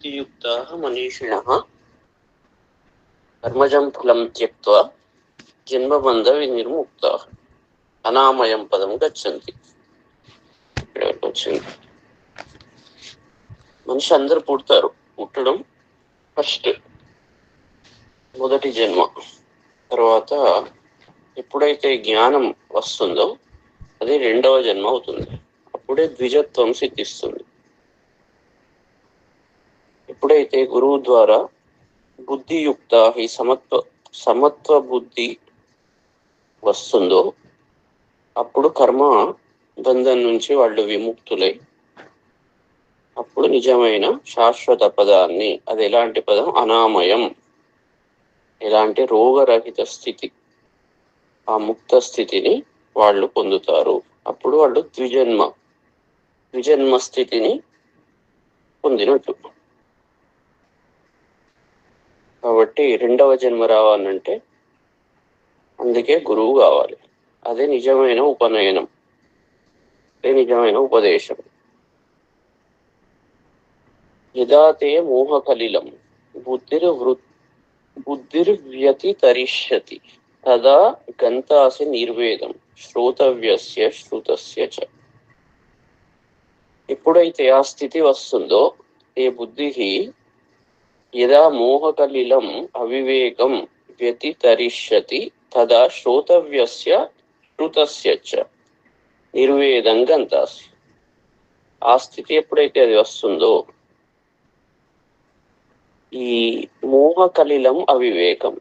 బుద్ధియుక్తాః మనీషిణః కర్మజం ఫలం త్యక్త్వా జన్మబంధ వినిర్ముక్తాః అనామయం పదం గచ్చంతి. ఇక్కడ వచ్చింది. మనిషి అందరు పుడతారు. పుట్టడం ఫస్ట్ మొదటి జన్మ. తర్వాత ఎప్పుడైతే జ్ఞానం వస్తుందో అది రెండవ జన్మ అవుతుంది. అప్పుడే ద్విజత్వం సిద్ధిస్తుంది. ఎప్పుడైతే గురువు ద్వారా బుద్ధియుక్త ఈ సమత్వ బుద్ధి వస్తుందో అప్పుడు కర్మ బంధం నుంచి వాళ్ళు విముక్తులై అప్పుడు నిజమైన శాశ్వత పదాన్ని, అది ఎలాంటి పదం, అనామయం, ఎలాంటి రోగరహిత స్థితి, ఆ ముక్త స్థితిని వాళ్ళు పొందుతారు. అప్పుడు వాళ్ళు ద్విజన్మ స్థితిని పొందినట్టు. కాబట్టి రెండవ జన్మ రావాలంటే అందుకే గురువు కావాలి. అదే నిజమైన ఉపనయనం, అదే నిజమైన ఉపదేశం. యదాతే మోహకలిలం బుద్ధిర్వ్యతితరిష్యతి తదా గంతాసి నిర్వేదం శ్రోతవ్యస్య శ్రుతస్య చ. ఎప్పుడైతే ఆ స్థితి వస్తుందో, ఏ బుద్ధి యదా మోహకలిలం అవివేకం వ్యతితరిష్యతి తదా శ్రోతవ్యస్య శ్రుతస్య చ నిర్వేదం గంతాసి. ఆ స్థితి ఎప్పుడైతే అది వస్తుందో, ఈ మోహకలిలం అవివేకం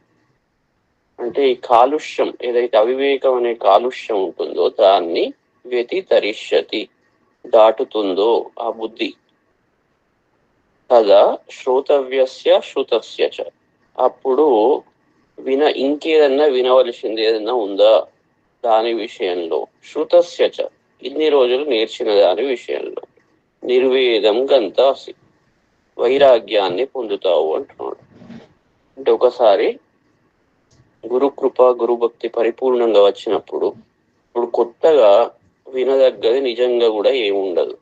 అంటే ఈ కాలుష్యం, ఏదైతే అవివేకం అనే కాలుష్యం ఉంటుందో దాన్ని వ్యతితరిష్యతి దాటుతుందో ఆ బుద్ధి, కదా శ్రోతవ్యస్య శ్రుతస్య చ. అప్పుడు ఇంకేదన్నా వినవలసింది ఏదన్నా ఉందా దాని విషయంలో, శ్రుతస్య చ ఇన్ని రోజులు నేర్చిన దాని విషయంలో నిర్వేదం గంతాసి వైరాగ్యాన్ని పొందుతావు అంటున్నాడు. అంటే ఒకసారి గురుకృప గురుభక్తి పరిపూర్ణంగా వచ్చినప్పుడు ఇప్పుడు కొత్తగా వినదగ్గది నిజంగా కూడా ఏముండదు.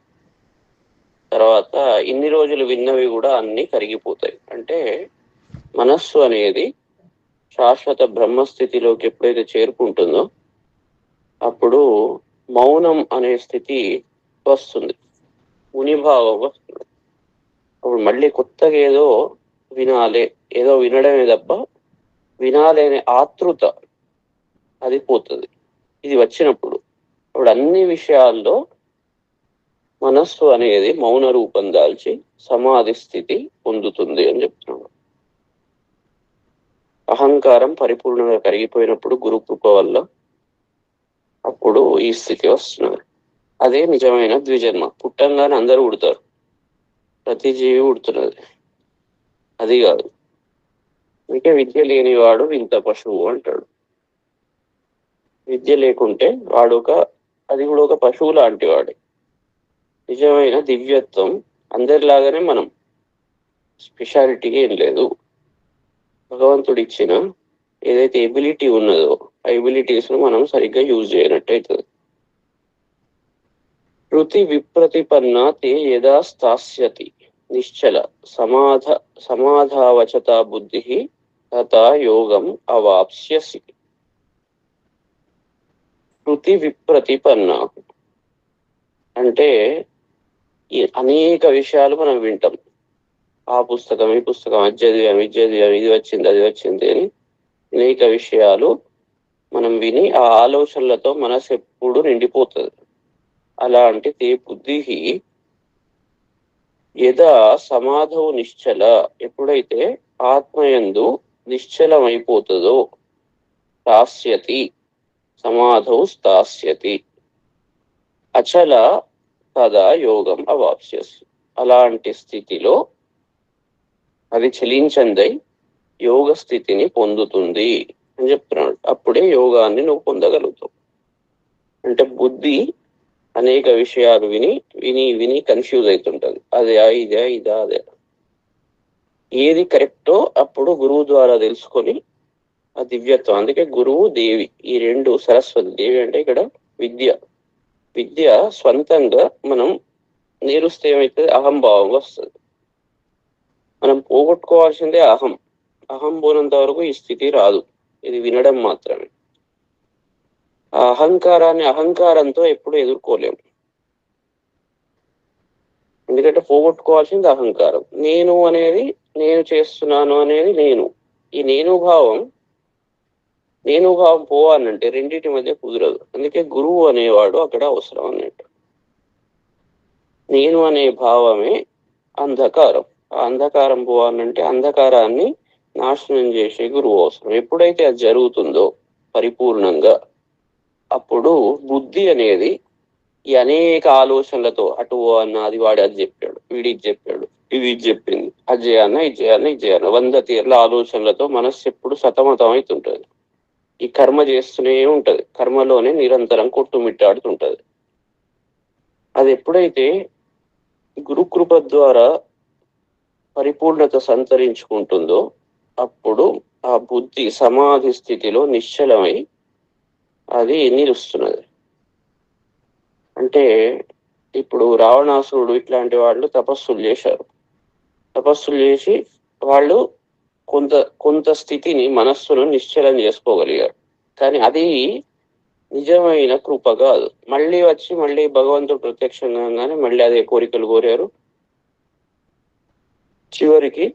తర్వాత ఇన్ని రోజులు విన్నవి కూడా అన్ని కరిగిపోతాయి. అంటే మనస్సు అనేది శాశ్వత బ్రహ్మస్థితిలోకి ఎప్పుడైతే చేరుకుంటుందో అప్పుడు మౌనం అనే స్థితి వస్తుంది, మునిభావం వస్తుంది. అప్పుడు మళ్ళీ కొత్తగా ఏదో వినాలి, ఏదో వినడమే తప్ప వినాలి అనే ఆతృత అది పోతుంది. ఇది వచ్చినప్పుడు అప్పుడు అన్ని విషయాల్లో మనస్సు అనేది మౌన రూపం దాల్చి సమాధి స్థితి పొందుతుంది అని చెప్తున్నాడు. అహంకారం పరిపూర్ణంగా కరిగిపోయినప్పుడు గురుకృప వల్ల అప్పుడు ఈ స్థితి వస్తున్నారు. అదే నిజమైన ద్విజన్మ. పుట్టంగానే అందరూ పుడతారు, ప్రతి జీవి పుడుతున్నది, అది కాదు. అందుకే విద్య లేనివాడు వింత పశువు అంటాడు. విద్య లేకుంటే అది కూడా ఒక పశువు లాంటి వాడే. నిజమైన దివ్యత్వం అందరిలాగానే, మనం స్పెషాలిటీగా ఏం లేదు. భగవంతుడు ఇచ్చిన ఏదైతే ఎబిలిటీ ఉన్నదో ఆ ఎబిలిటీస్ ను మనం సరిగ్గా యూజ్ చేయనట్టు అవుతుంది. శృతి విప్రతిపన్నా తే యదా స్థాస్యతి నిశ్చల సమాధావచత బుద్ధి తథా యోగం అవాప్స్యసి. శృతి విప్రతిపన్న అంటే అనేక విషయాలు మనం వింటాం. ఆ పుస్తకం, ఈ పుస్తకం, అది చదివాను, ఇది వచ్చింది, అది వచ్చింది అని అనేక విషయాలు మనం విని ఆ ఆలోచనలతో మనసు ఎప్పుడు నిండిపోతుంది. అలాంటి తే బుద్ధి యదా సమాధవు నిశ్చల, ఎప్పుడైతే ఆత్మయందు నిశ్చలమైపోతుందో, స్థాస్యతి సమాధౌ స్థాస్యతి అచల తదా యోగం అవాప్స్యసి. అలాంటి స్థితిలో అది చలించందై యోగ స్థితిని పొందుతుంది అని చెప్తున్నాడు. అప్పుడే యోగాన్ని నువ్వు పొందగలుగుతావు. అంటే బుద్ధి అనేక విషయాలు విని విని విని కన్ఫ్యూజ్ అవుతుంటది. అదే ఇదా అదే, ఏది కరెక్టో అప్పుడు గురువు ద్వారా తెలుసుకొని ఆ దివ్యత్వం. అందుకే గురువు దేవి, ఈ రెండు సరస్వతి. దేవి అంటే ఇక్కడ విద్య స్వంతంగా మనం నేరుస్తే ఏమైతుంది, అహంభావం వస్తుంది. మనం పోగొట్టుకోవాల్సిందే అహం. అహం పోనంత వరకు ఈ స్థితి రాదు. ఇది వినడం మాత్రమే. ఆ అహంకారాన్ని అహంకారంతో ఎప్పుడు ఎదుర్కోలేము. ఎందుకంటే పోగొట్టుకోవాల్సింది అహంకారం. నేను అనేది, నేను చేస్తున్నాను అనేది నేను. ఈ నేను భావం పోవాలంటే రెండింటి మధ్య కుదరదు. అందుకే గురువు అనేవాడు అక్కడ అవసరం అన్నట్టు. నేను అనే భావమే అంధకారం. ఆ అంధకారం పోవాలంటే అంధకారాన్ని నాశనం చేసే గురువు అవసరం. ఎప్పుడైతే అది జరుగుతుందో పరిపూర్ణంగా, అప్పుడు బుద్ధి అనేది ఈ అనేక ఆలోచనలతో అటు అన్నది, వాడు అది చెప్పాడు, వీడికి చెప్పాడు, ఇది చెప్పింది, అది చేయాలన్నా ఇది చేయాలన్నా ఇది చేయాలన్నా 100 తీర్ల ఆలోచనలతో మనస్సు ఎప్పుడు సతమతం అవుతుంటది. ఈ కర్మ చేస్తూనే ఉంటది. కర్మలోనే నిరంతరం కొట్టుమిట్టాడుతుంటది. అది ఎప్పుడైతే గురుకృప ద్వారా పరిపూర్ణత సంతరించుకుంటుందో అప్పుడు ఆ బుద్ధి సమాధి స్థితిలో నిశ్చలమై అది నిలుస్తున్నది. అంటే ఇప్పుడు రావణాసురుడు ఇట్లాంటి వాళ్ళు తపస్సులు చేశారు. తపస్సులు చేసి వాళ్ళు కొంత కొంత స్థితిని, మనస్సును నిశ్చలం చేసుకోగలిగారు. కానీ అది నిజమైన కృప కాదు. మళ్ళీ వచ్చి మళ్ళీ భగవంతుడు ప్రత్యక్షంగానే మళ్ళీ అదే కోరికలు కోరారు. చివరికి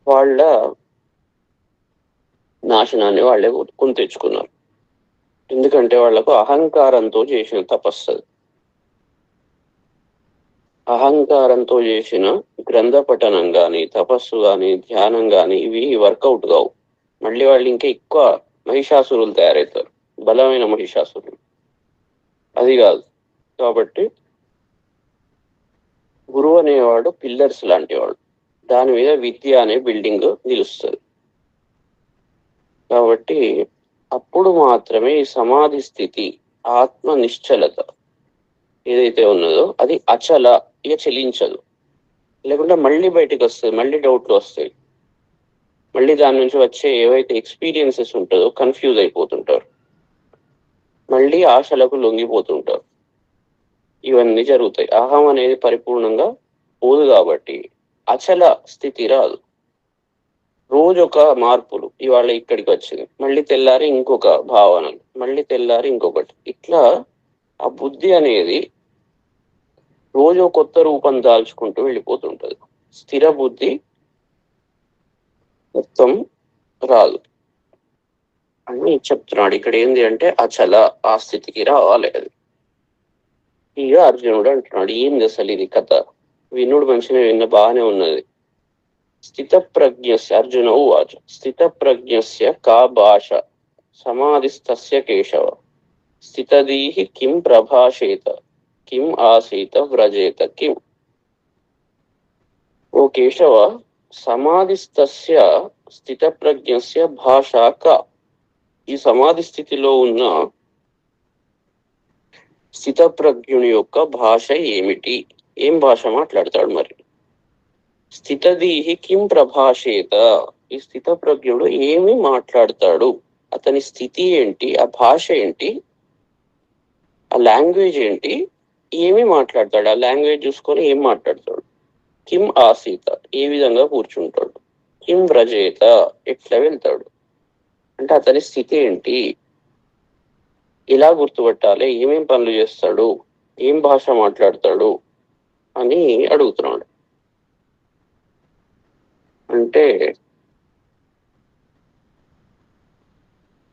వాళ్ళ నాశనాన్ని వాళ్ళే కొని తెచ్చుకున్నారు. ఎందుకంటే వాళ్లకు అహంకారంతో చేసిన తపస్సు. అహంకారంతో చేసిన గ్రంథ పఠనం గాని, తపస్సు గాని, ధ్యానం గాని ఇవి వర్కౌట్ కావు. మళ్ళీ వాళ్ళు ఇంకా ఎక్కువ మహిషాసురులు తయారవుతారు, బలమైన మహిషాసురులు. అది కాదు. కాబట్టి గురువు అనేవాడు పిల్లర్స్ లాంటి వాడు. దాని మీద విద్య అనే బిల్డింగ్ నిలుస్తుంది. కాబట్టి అప్పుడు మాత్రమే ఈ సమాధి స్థితి, ఆత్మ నిశ్చలత ఏదైతే ఉన్నదో అది అచల, ఇక చెలించదు. లేకుంటే మళ్ళీ బయటకు వస్తుంది, మళ్ళీ డౌట్లు వస్తాయి. మళ్ళీ దాని నుంచి వచ్చే ఏవైతే ఎక్స్పీరియన్సెస్ ఉంటుందో కన్ఫ్యూజ్ అయిపోతుంటారు, మళ్ళీ ఆశలకు లొంగిపోతుంటారు. ఇవన్నీ జరుగుతాయి. అహం అనేది పరిపూర్ణంగా పోదు కాబట్టి అచల స్థితి రాదు. రోజు ఒక మార్పులు. ఇవాళ ఇక్కడికి వచ్చింది, మళ్ళీ తెల్లారి ఇంకొక భావనలు, మళ్ళీ తెల్లారి ఇంకొకటి. ఇట్లా ఆ బుద్ధి అనేది రోజు కొత్త రూపం దాల్చుకుంటూ వెళ్ళిపోతుంటది. స్థిర బుద్ధి మొత్తం రాదు అని చెప్తున్నాడు. ఇక్కడ ఏంది అంటే అచల, ఆ స్థితికి రావాలి అది. ఇక అర్జునుడు అంటున్నాడు, ఏంది అసలు ఇది కథ? వినుడు మంచిగా విన్న బాగానే ఉన్నది. స్థిత ప్రజ్ఞస్య, అర్జున ఉవాచ, స్థిత ప్రజ్ఞస్య కా భాష సమాధిస్తస్య కేశవ, స్థితదీహి కిం ప్రభాషేత, కిం ఆసీత వ్రజేత కిం. ఓ కేశవ, సమాధిస్తస్య స్థిత ప్రజ్ఞస్య భాష కా. ఈ సమాధి స్థితిలో ఉన్న స్థిత ప్రజ్ఞుని యొక్క భాష ఏమిటి? ఏం భాష మాట్లాడతాడు మరి? స్థితదీహి కిం ప్రభాషేత, ఈ స్థిత ప్రజ్ఞుడు ఏమి మాట్లాడతాడు? అతని స్థితి ఏంటి? ఆ భాష ఏంటి? ఆ లాంగ్వేజ్ ఏంటి? ఏమి మాట్లాడతాడు? ఆ లాంగ్వేజ్ చూసుకొని ఏం మాట్లాడతాడు? కిం ఆసీత, ఏ విధంగా కూర్చుంటాడు? కిం వ్రజేత, ఎట్లా వెళ్తాడు? అంటే అతని స్థితి ఏంటి? ఎలా గుర్తుపట్టాలి? ఏమేం పనులు చేస్తాడు? ఏం భాష మాట్లాడతాడు అని అడుగుతున్నాడు. అంటే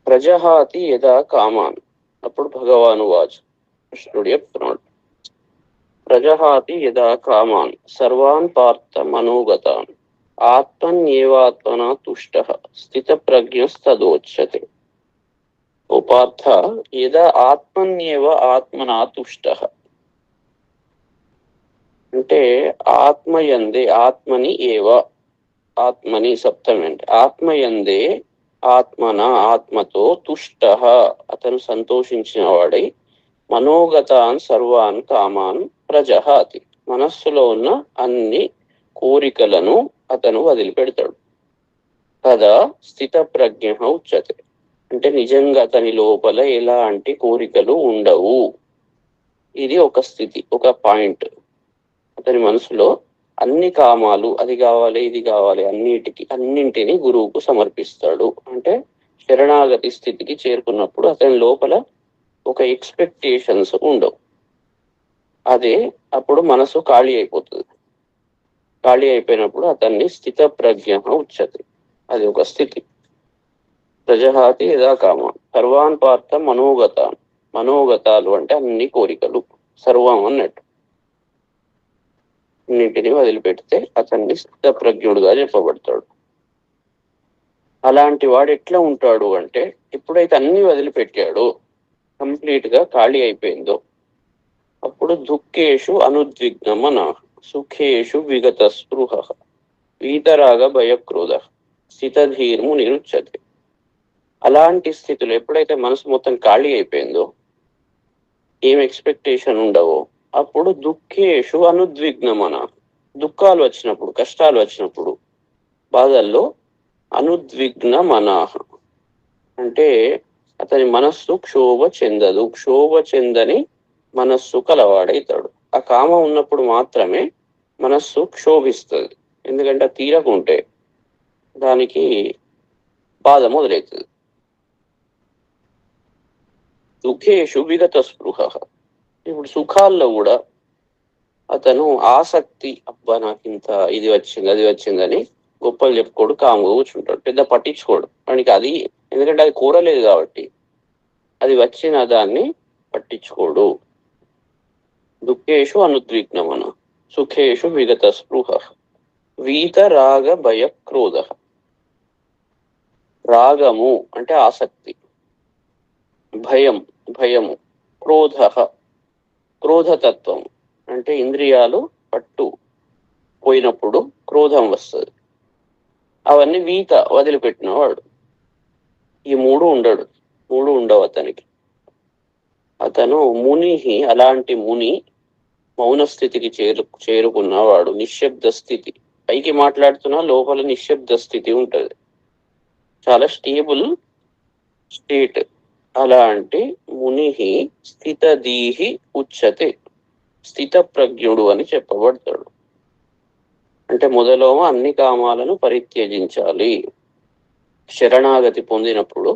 ప్రజహాతి యదా కామాన్. అప్పుడు భగవాను వాచ్, కృష్ణుడు చెప్తున్నాడు, ప్రజహాతి యదా కామాన్ సర్వాన్ పార్థ మనోగతాన్ ఆత్మన్యేవాత్మనా తుష్టః స్థిత ప్రజ్ఞస్తదోచ్యతే. ఓ పార్థ, యదా ఆత్మన్యేవ ఆత్మనా తుష్టః అంటే ఆత్మయందే, ఆత్మని ఏవ, ఆత్మని సప్తమి అంటే ఆత్మయందే, ఆత్మన ఆత్మతో, తుష్టః అతను సంతోషించిన వాడై, మనోగతాన్ సర్వాన్ కామాన్ ప్రజహాతి మనస్సులో ఉన్న అన్ని కోరికలను అతను వదిలిపెడతాడు. కదా స్థిత ప్రజ్ఞ ఉచ్యతే అంటే నిజంగా అతని లోపల ఎలాంటి కోరికలు ఉండవు. ఇది ఒక స్థితి, ఒక పాయింట్. అతని మనసులో అన్ని కామాలు, అది కావాలి ఇది కావాలి అన్నింటినీ గురువుకు సమర్పిస్తాడు. అంటే శరణాగతి స్థితికి చేరుకున్నప్పుడు అతని లోపల ఒక ఎక్స్పెక్టేషన్స్ ఉండవు. అదే అప్పుడు మనసు ఖాళీ అయిపోతుంది. ఖాళీ అయిపోయినప్పుడు అతన్ని స్థిత ప్రజ్ఞ ఉచ్యతే. అది ఒక స్థితి. ప్రజహాతి యదా కామ సర్వాన్ పార్థ మనోగతాన్. మనోగతాలు అంటే అన్ని కోరికలు, సర్వం అన్నట్టు. అన్నింటినీ వదిలిపెడితే అతన్ని స్థిత ప్రజ్ఞుడుగా చెప్పబడతాడు. అలాంటి వాడు ఎట్లా ఉంటాడు అంటే, ఎప్పుడైతే అన్ని వదిలిపెట్టాడో, కంప్లీట్ గా ఖాళీ అయిపోయిందో, అప్పుడు దుఃఖేషు అనుద్విగ్నమన సుఖేషు విగత స్పృహ వీతరాగ భయక్రోధ స్థితధీర్ము నిరుచ్యతే. అలాంటి స్థితిలో ఎప్పుడైతే మనసు మొత్తం ఖాళీ అయిపోయిందో, ఏం ఎక్స్పెక్టేషన్ ఉండవో, అప్పుడు దుఃఖేషు అనుద్విగ్నమన, దుఃఖాలు వచ్చినప్పుడు, కష్టాలు వచ్చినప్పుడు, బాధల్లో అనుద్విగ్న మనాహ అంటే అతని మనస్సు క్షోభ చెందదు. క్షోభ చెందని మనస్సు కలవాడైతాడు. ఆ కామం ఉన్నప్పుడు మాత్రమే మనస్సు క్షోభిస్తుంది. ఎందుకంటే తీరకుంటే దానికి బాధ మొదలవుతుంది. సుఖేషు విగత స్పృహ. ఇప్పుడు సుఖాల్లో కూడా అతను ఆసక్తి, అబ్బా నాకు ఇంత ఇది వచ్చింది అది వచ్చిందని గొప్పలు చెప్పుకోడు, కాముగా కూర్చుంటాడు, పెద్ద పట్టించుకోడు. వానికి అది, ఎందుకంటే అది కోరలేదు కాబట్టి అది వచ్చిన దాన్ని పట్టించుకోడు. దుఃఖేషు అనుద్విగ్నమన సుఖేషు విగత స్పృహ వీత రాగ భయ క్రోధ. రాగము అంటే ఆసక్తి, భయము, క్రోధతత్వం అంటే ఇంద్రియాలు పట్టు పోయినప్పుడు క్రోధం వస్తుంది. అవన్నీ వీత వదిలిపెట్టిన వాడు. ఈ మూడు ఉండవు అతనికి. అతను ముని, అలాంటి ముని మౌన స్థితికి చేరుకున్నవాడు. నిశ్శబ్ద స్థితి, పైకి మాట్లాడుతున్నా లోపల నిశ్శబ్ద స్థితి ఉంటది, చాలా స్టేబుల్ స్టేట్. అలాంటి ముని స్థితదీహి ఉచ్యతే, స్థిత ప్రజ్ఞుడు అని చెప్పబడతాడు. అంటే మొదలో అన్ని కామాలను పరిత్యజించాలి. శరణాగతి పొందినప్పుడు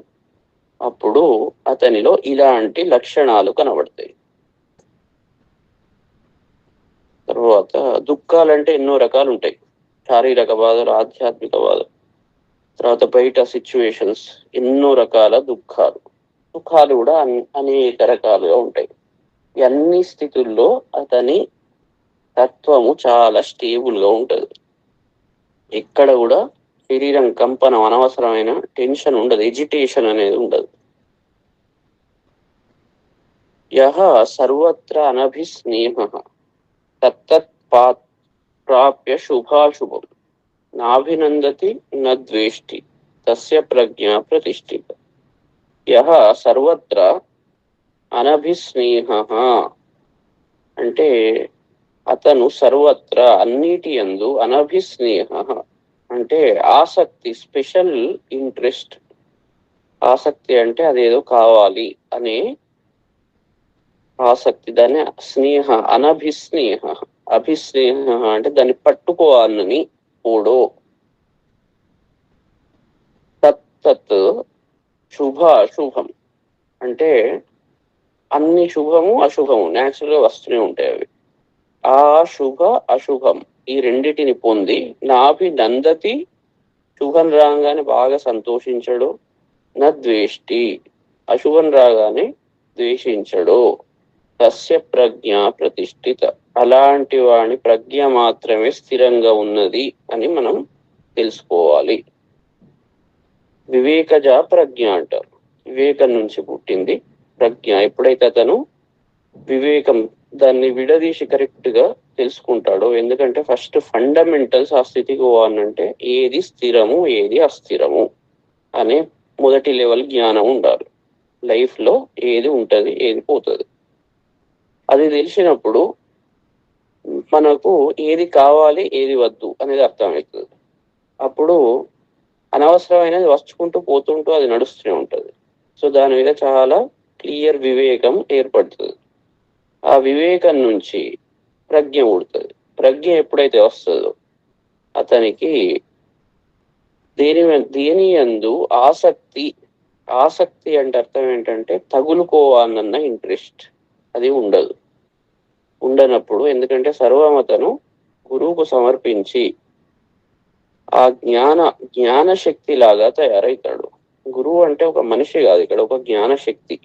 అప్పుడు అతనిలో ఇలాంటి లక్షణాలు కనబడతాయి. తర్వాత దుఃఖాలంటే ఎన్నో రకాలు ఉంటాయి. శారీరక బాధలు, ఆధ్యాత్మిక బాధలు, తర్వాత బయట సిచ్యువేషన్స్, ఎన్నో రకాల సుఖాలు కూడా అనేక రకాలుగా ఉంటాయి. అన్ని స్థితుల్లో అతని తత్వము చాలా స్టేబుల్ గా ఉంటది. ఎక్కడ కూడా శరీరం కంపనం, అనవసరమైన టెన్షన్ ఉండదు, ఎజిటేషన్ అనేది ఉండదు. యహ సర్వత్ర అనభిస్నేహ తత్తత్ ప్రాప్య శుభాశుభం నాభినందతి నద్వేష్టి తస్య ప్రజ్ఞ ప్రతిష్ఠిత. యహ సర్వత్ర అనభిస్నేహ అంటే అతను సర్వత్ర అన్నిటి యందు, అనభిస్నేహ అంటే ఆసక్తి, స్పెషల్ ఇంట్రెస్ట్. ఆసక్తి అంటే అదేదో కావాలి అనే ఆసక్తి, దాన్ని స్నేహ, అనభిస్నేహ. అభిస్నేహ అంటే దాన్ని పట్టుకోవాలని పోడో. తత్ శుభాశుభం అంటే అన్ని శుభము అశుభము న్యాచురల్ గా వస్తూనే ఉంటాయి. అవి ఆ శుభ అశుభం ఈ రెండిటిని పొంది నాభినందతి, శుభం రాగానే బాగా సంతోషించడు, నద్వేష్టి అశుభం రాగానే ద్వేషించడు. తస్య ప్రజ్ఞ ప్రతిష్ఠిత, అలాంటి వాని ప్రజ్ఞ మాత్రమే స్థిరంగా ఉన్నది అని మనం తెలుసుకోవాలి. వివేకజ ప్రజ్ఞ అంటారు. వివేకం నుంచి పుట్టింది ప్రజ్ఞ. ఎప్పుడైతే అతను వివేకం దాన్ని విడదీసి కరెక్ట్ గా తెలుసుకుంటాడో, ఎందుకంటే ఫస్ట్ ఫండమెంటల్స్ ఆ స్థితికి పోవాలంటే ఏది స్థిరము ఏది అస్థిరము అనే మొదటి లెవెల్ జ్ఞానం ఉండాలి. లైఫ్ లో ఏది ఉంటది ఏది పోతుంది అది తెలిసినప్పుడు మనకు ఏది కావాలి ఏది వద్దు అనేది అర్థమవుతుంది. అప్పుడు అనవసరమైనది వచ్చుకుంటూ పోతుంటూ అది నడుస్తూనే ఉంటది. సో దాని మీద చాలా క్లియర్ వివేకం ఏర్పడుతుంది. ఆ వివేకం నుంచి ప్రజ్ఞ పుడుతుంది. ప్రజ్ఞ ఎప్పుడైతే వస్తుందో అతనికి దేని యందు ఆసక్తి అంటే అర్థం ఏంటంటే తగులుకోవాలన్న ఇంట్రెస్ట్ అది ఉండనప్పుడు, ఎందుకంటే సర్వమతను గురువుకు సమర్పించి ఆ జ్ఞాన శక్తి లాగా తయారవుతాడు. గురువు అంటే ఒక మనిషి కాదు, ఇక్కడ ఒక జ్ఞానశక్తి.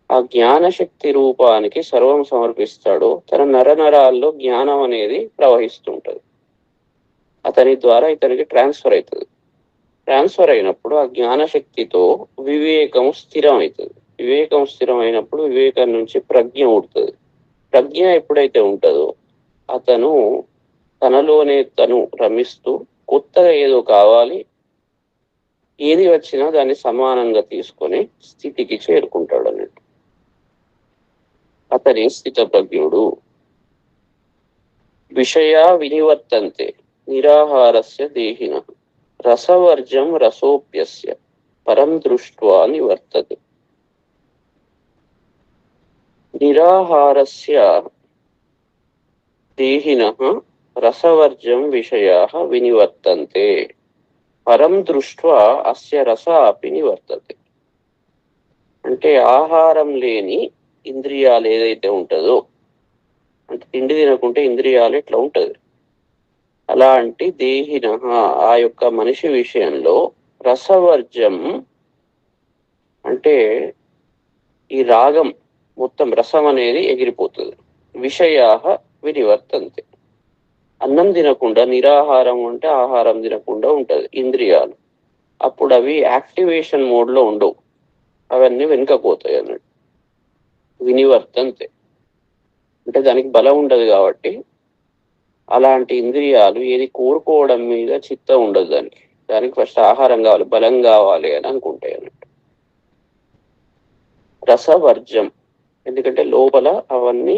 ఆ జ్ఞానశక్తి రూపానికి సర్వం సమర్పిస్తాడు. తన నరనరాల్లో జ్ఞానం అనేది ప్రవహిస్తుంటది. అతని ద్వారా ఇతనికి ట్రాన్స్ఫర్ అవుతుంది. ట్రాన్స్ఫర్ అయినప్పుడు ఆ జ్ఞానశక్తితో వివేకం స్థిరమవుతుంది. వివేకం స్థిరమైనప్పుడు వివేకం నుంచి ప్రజ్ఞ ఉడుతుంది. ప్రజ్ఞ ఎప్పుడైతే ఉంటుందో అతను తనలోనే తను రమిస్తూ కొత్తగా ఏదో కావాలి, ఏది వచ్చినా దాన్ని సమానంగా తీసుకొని స్థితికి చేరుకుంటాడు అన్నట్టు. అతని స్థితప్రజ్ఞుడు. విషయా వినివర్తంతే నిరాహారస్య దేహిన రసవర్జం రసోప్యస్య పరం దృష్ట్వా నివర్తతే. నిరాహారస్య దేహినః రసవర్జం విషయాః వినివర్తంతే పరం దృష్ట్వా అస్య రస అపి నివర్తతే. అంటే ఆహారం లేని ఇంద్రియాలు ఏదైతే ఉంటుందో, అంటే తిండి తినకుంటే ఇంద్రియాలు ఎట్లా ఉంటది, అలాంటి దేహిన ఆ యొక్క మనిషి విషయంలో రసవర్జం అంటే ఈ రాగం మొత్తం రసం అనేది ఎగిరిపోతుంది. విషయాః వినివర్తంతే. అన్నం తినకుండా నిరాహారం అంటే ఆహారం తినకుండా ఉంటది ఇంద్రియాలు. అప్పుడు అవి యాక్టివేషన్ మోడ్ లో ఉండవు, అవన్నీ వెనుకపోతాయి అన్నట్టు. వినివర్తంతే అంటే దానికి బలం ఉండదు కాబట్టి అలాంటి ఇంద్రియాలు ఏది కోరుకోవడం మీద చిత్తం ఉండదు. దానికి ఫస్ట్ ఆహారం కావాలి, బలం కావాలి అని అనుకుంటాయి అన్నట్టు. రసవర్జం ఎందుకంటే లోపల అవన్నీ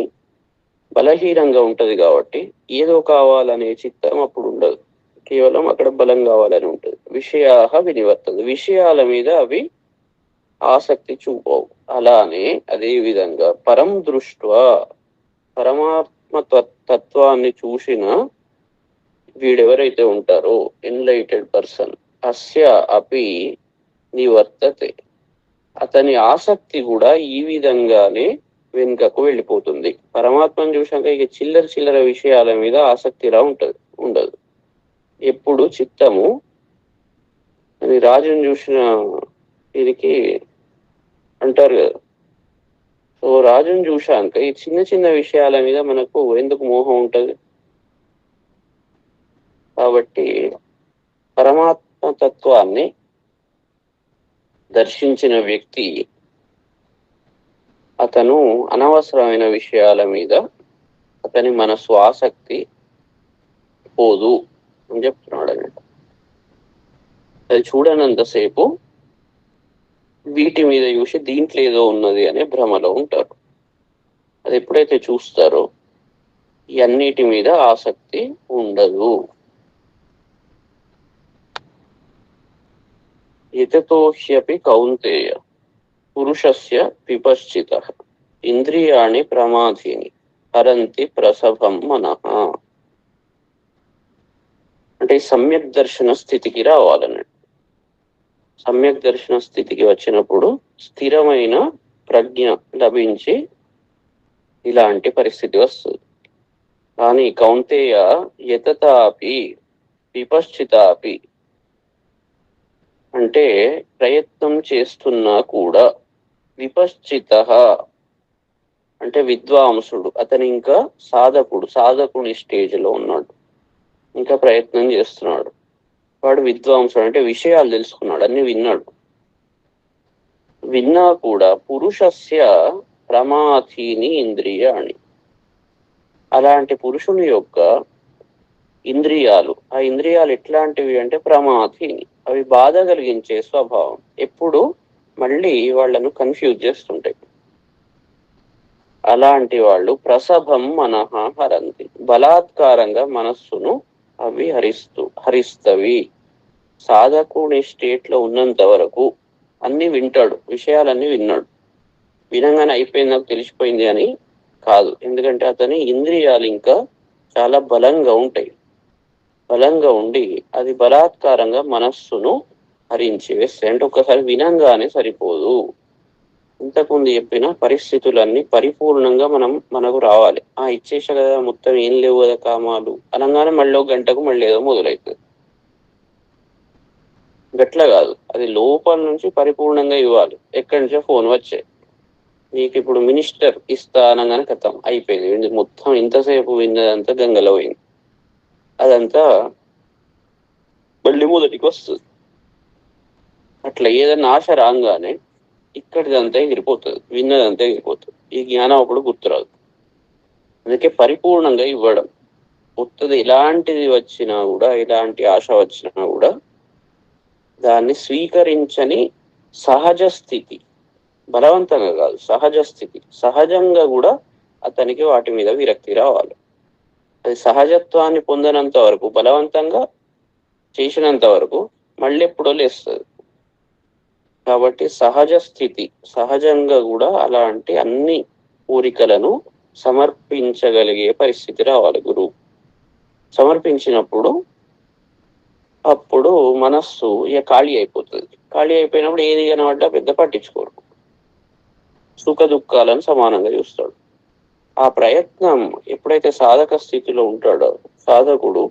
బలహీనంగా ఉంటది కాబట్టి ఏదో కావాలనే చిత్తం అప్పుడు ఉండదు, కేవలం అక్కడ బలం కావాలని ఉంటుంది. విషయాః వినివర్తంతే, విషయాల మీద అవి ఆసక్తి చూపవు. అలానే అదే విధంగా పరం దృష్ట్వా పరమాత్మ తత్వాన్ని చూసిన వీడెవరైతే ఉంటారో ఎన్లైటెడ్ పర్సన్, అస్య అపి నివర్తతే, అతని ఆసక్తి కూడా ఈ విధంగానే వెనుకకు వెళ్ళిపోతుంది. పరమాత్మను చూసాక ఇక చిల్లర విషయాల మీద ఆసక్తిలా ఉండదు. ఎప్పుడు చిత్తము అని రాజును చూసిన దీనికి అంటారు కదా. సో రాజును చూశాక ఈ చిన్న విషయాల మీద మనకు ఎందుకు మోహం ఉంటది. కాబట్టి పరమాత్మ తత్వాన్ని దర్శించిన వ్యక్తి అతను అనవసరమైన విషయాల మీద అతని మనసు ఆసక్తి పోదు అని చెప్తున్నాడు అన్నట్టు. అది చూడనంతసేపు వీటి మీద చూసి దీంట్లో ఏదో ఉన్నది అనే భ్రమలో ఉంటారు. అది ఎప్పుడైతే చూస్తారో ఈ అన్నిటి మీద ఆసక్తి ఉండదు. యతతో హ్యపి కౌంతేయ పురుషస్య విపశ్చితః ఇంద్రియాణి ప్రమాథీని హరంతి ప్రసభం మనః. అంటే సమ్యక్ దర్శన స్థితికి రావాలన్నట్టు. సమ్యక్ దర్శన స్థితికి వచ్చినప్పుడు స్థిరమైన ప్రజ్ఞ లభించి ఇలాంటి పరిస్థితి వస్తుంది. కానీ కౌంతేయ యతతాపి విపశ్చితాపి అంటే ప్రయత్నం చేస్తున్నా కూడా, విపశ్చితః అంటే విద్వాంసుడు, అతను ఇంకా సాధకుడి స్టేజ్ లో ఉన్నాడు, ఇంకా ప్రయత్నం చేస్తున్నాడు. వాడు విద్వాంసుడు అంటే విషయాలు తెలుసుకున్నాడు, అన్ని విన్నాడు. విన్నా కూడా పురుషస్య ప్రమాథీని ఇంద్రియాణి, అలాంటి పురుషుని యొక్క ఇంద్రియాలు, ఆ ఇంద్రియాలు ఎట్లాంటివి అంటే ప్రమాథీని, అవి బాధ కలిగించే స్వభావం, ఎప్పుడు మళ్ళీ వాళ్ళను కన్ఫ్యూజ్ చేస్తుంటాయి. అలాంటి వాళ్ళు ప్రసభం మనః హరంతి, బలాత్కారంగా మనస్సును అవి హరిస్తవి. సాధకుని స్టేట్ లో ఉన్నంత వరకు అన్ని వింటాడు, విషయాలన్నీ విన్నాడు. వినంగానే అయిపోయింది నాకు తెలిసిపోయింది అని కాదు, ఎందుకంటే అతని ఇంద్రియాలు ఇంకా చాలా బలంగా ఉంటాయి. బలంగా ఉండి అది బలాత్కారంగా మనస్సును హరించి వేస్తాయి. అంటే ఒక్కసారి వినంగానే సరిపోదు. ఇంతకుముందు చెప్పిన పరిస్థితులన్నీ పరిపూర్ణంగా మనకు రావాలి. ఇచ్చేసా కదా, మొత్తం ఏం లేవు కదా కామాలు అనగానే మళ్ళీ ఒక గంటకు మళ్ళీ ఏదో మొదలవుతుంది. గట్ల కాదు, అది లోపల నుంచి పరిపూర్ణంగా ఇవ్వాలి. ఎక్కడి నుంచో ఫోన్ వచ్చాయి, నీకు ఇప్పుడు మినిస్టర్ ఇస్తా అనగానే కథం అయిపోయింది. మొత్తం ఇంతసేపు విన్నదంతా గంగలో పోయింది. అదంతా మళ్ళీ మొదటికి వస్తుంది. అట్లా ఏదన్నా ఆశ రాగానే ఇక్కడిదంతా ఎగిరిపోతుంది, విన్నదంతా ఎగిరిపోతుంది. ఈ జ్ఞానం అప్పుడు గుర్తురాదు. అందుకే పరిపూర్ణంగా ఇవ్వడం. కొత్తది ఎలాంటిది వచ్చినా కూడా, ఎలాంటి ఆశ వచ్చినా కూడా దాన్ని స్వీకరించని సహజ స్థితి, బలవంతంగా కాదు, సహజ స్థితి. సహజంగా కూడా అతనికి వాటి మీద విరక్తి రావాలి. అది సహజత్వాన్ని పొందనంత వరకు, బలవంతంగా చేసినంత వరకు మళ్ళీ ఎప్పుడో లేస్తుంది. కాబట్టి సహజ స్థితి, సహజంగా కూడా అలాంటి అన్ని కోరికలను సమర్పించగలిగే పరిస్థితి రావాలి గురువు. సమర్పించినప్పుడు అప్పుడు మనస్సు ఇక ఖాళీ అయిపోతుంది. ఖాళీ అయిపోయినప్పుడు ఏది కనబడ్డా పెద్ద పట్టించుకోరు, సుఖ దుఃఖాలను సమానంగా చూస్తాడు. ఆ ప్రయత్నం ఎప్పుడైతే సాధక స్థితిలో ఉంటాడో సాధకుడు,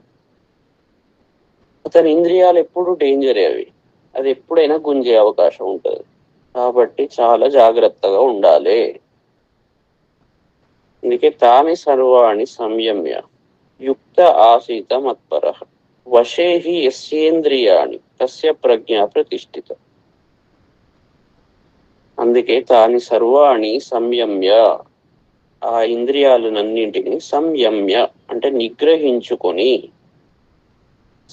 అతని ఇంద్రియాలు ఎప్పుడు డేంజరే, అది ఎప్పుడైనా గుంజే అవకాశం ఉంటుంది. కాబట్టి చాలా జాగ్రత్తగా ఉండాలి. అందుకే తాని సర్వాణి సంయమ్య యుక్త ఆసీత మత్పర వశేహి యస్యేంద్రియాణి తస్య ప్రజ్ఞ ప్రతిష్ఠిత. అందుకే తాని సర్వాణి సంయమ్య, ఆ ఇంద్రియాలన్నింటినీ సంయమ్య అంటే నిగ్రహించుకొని,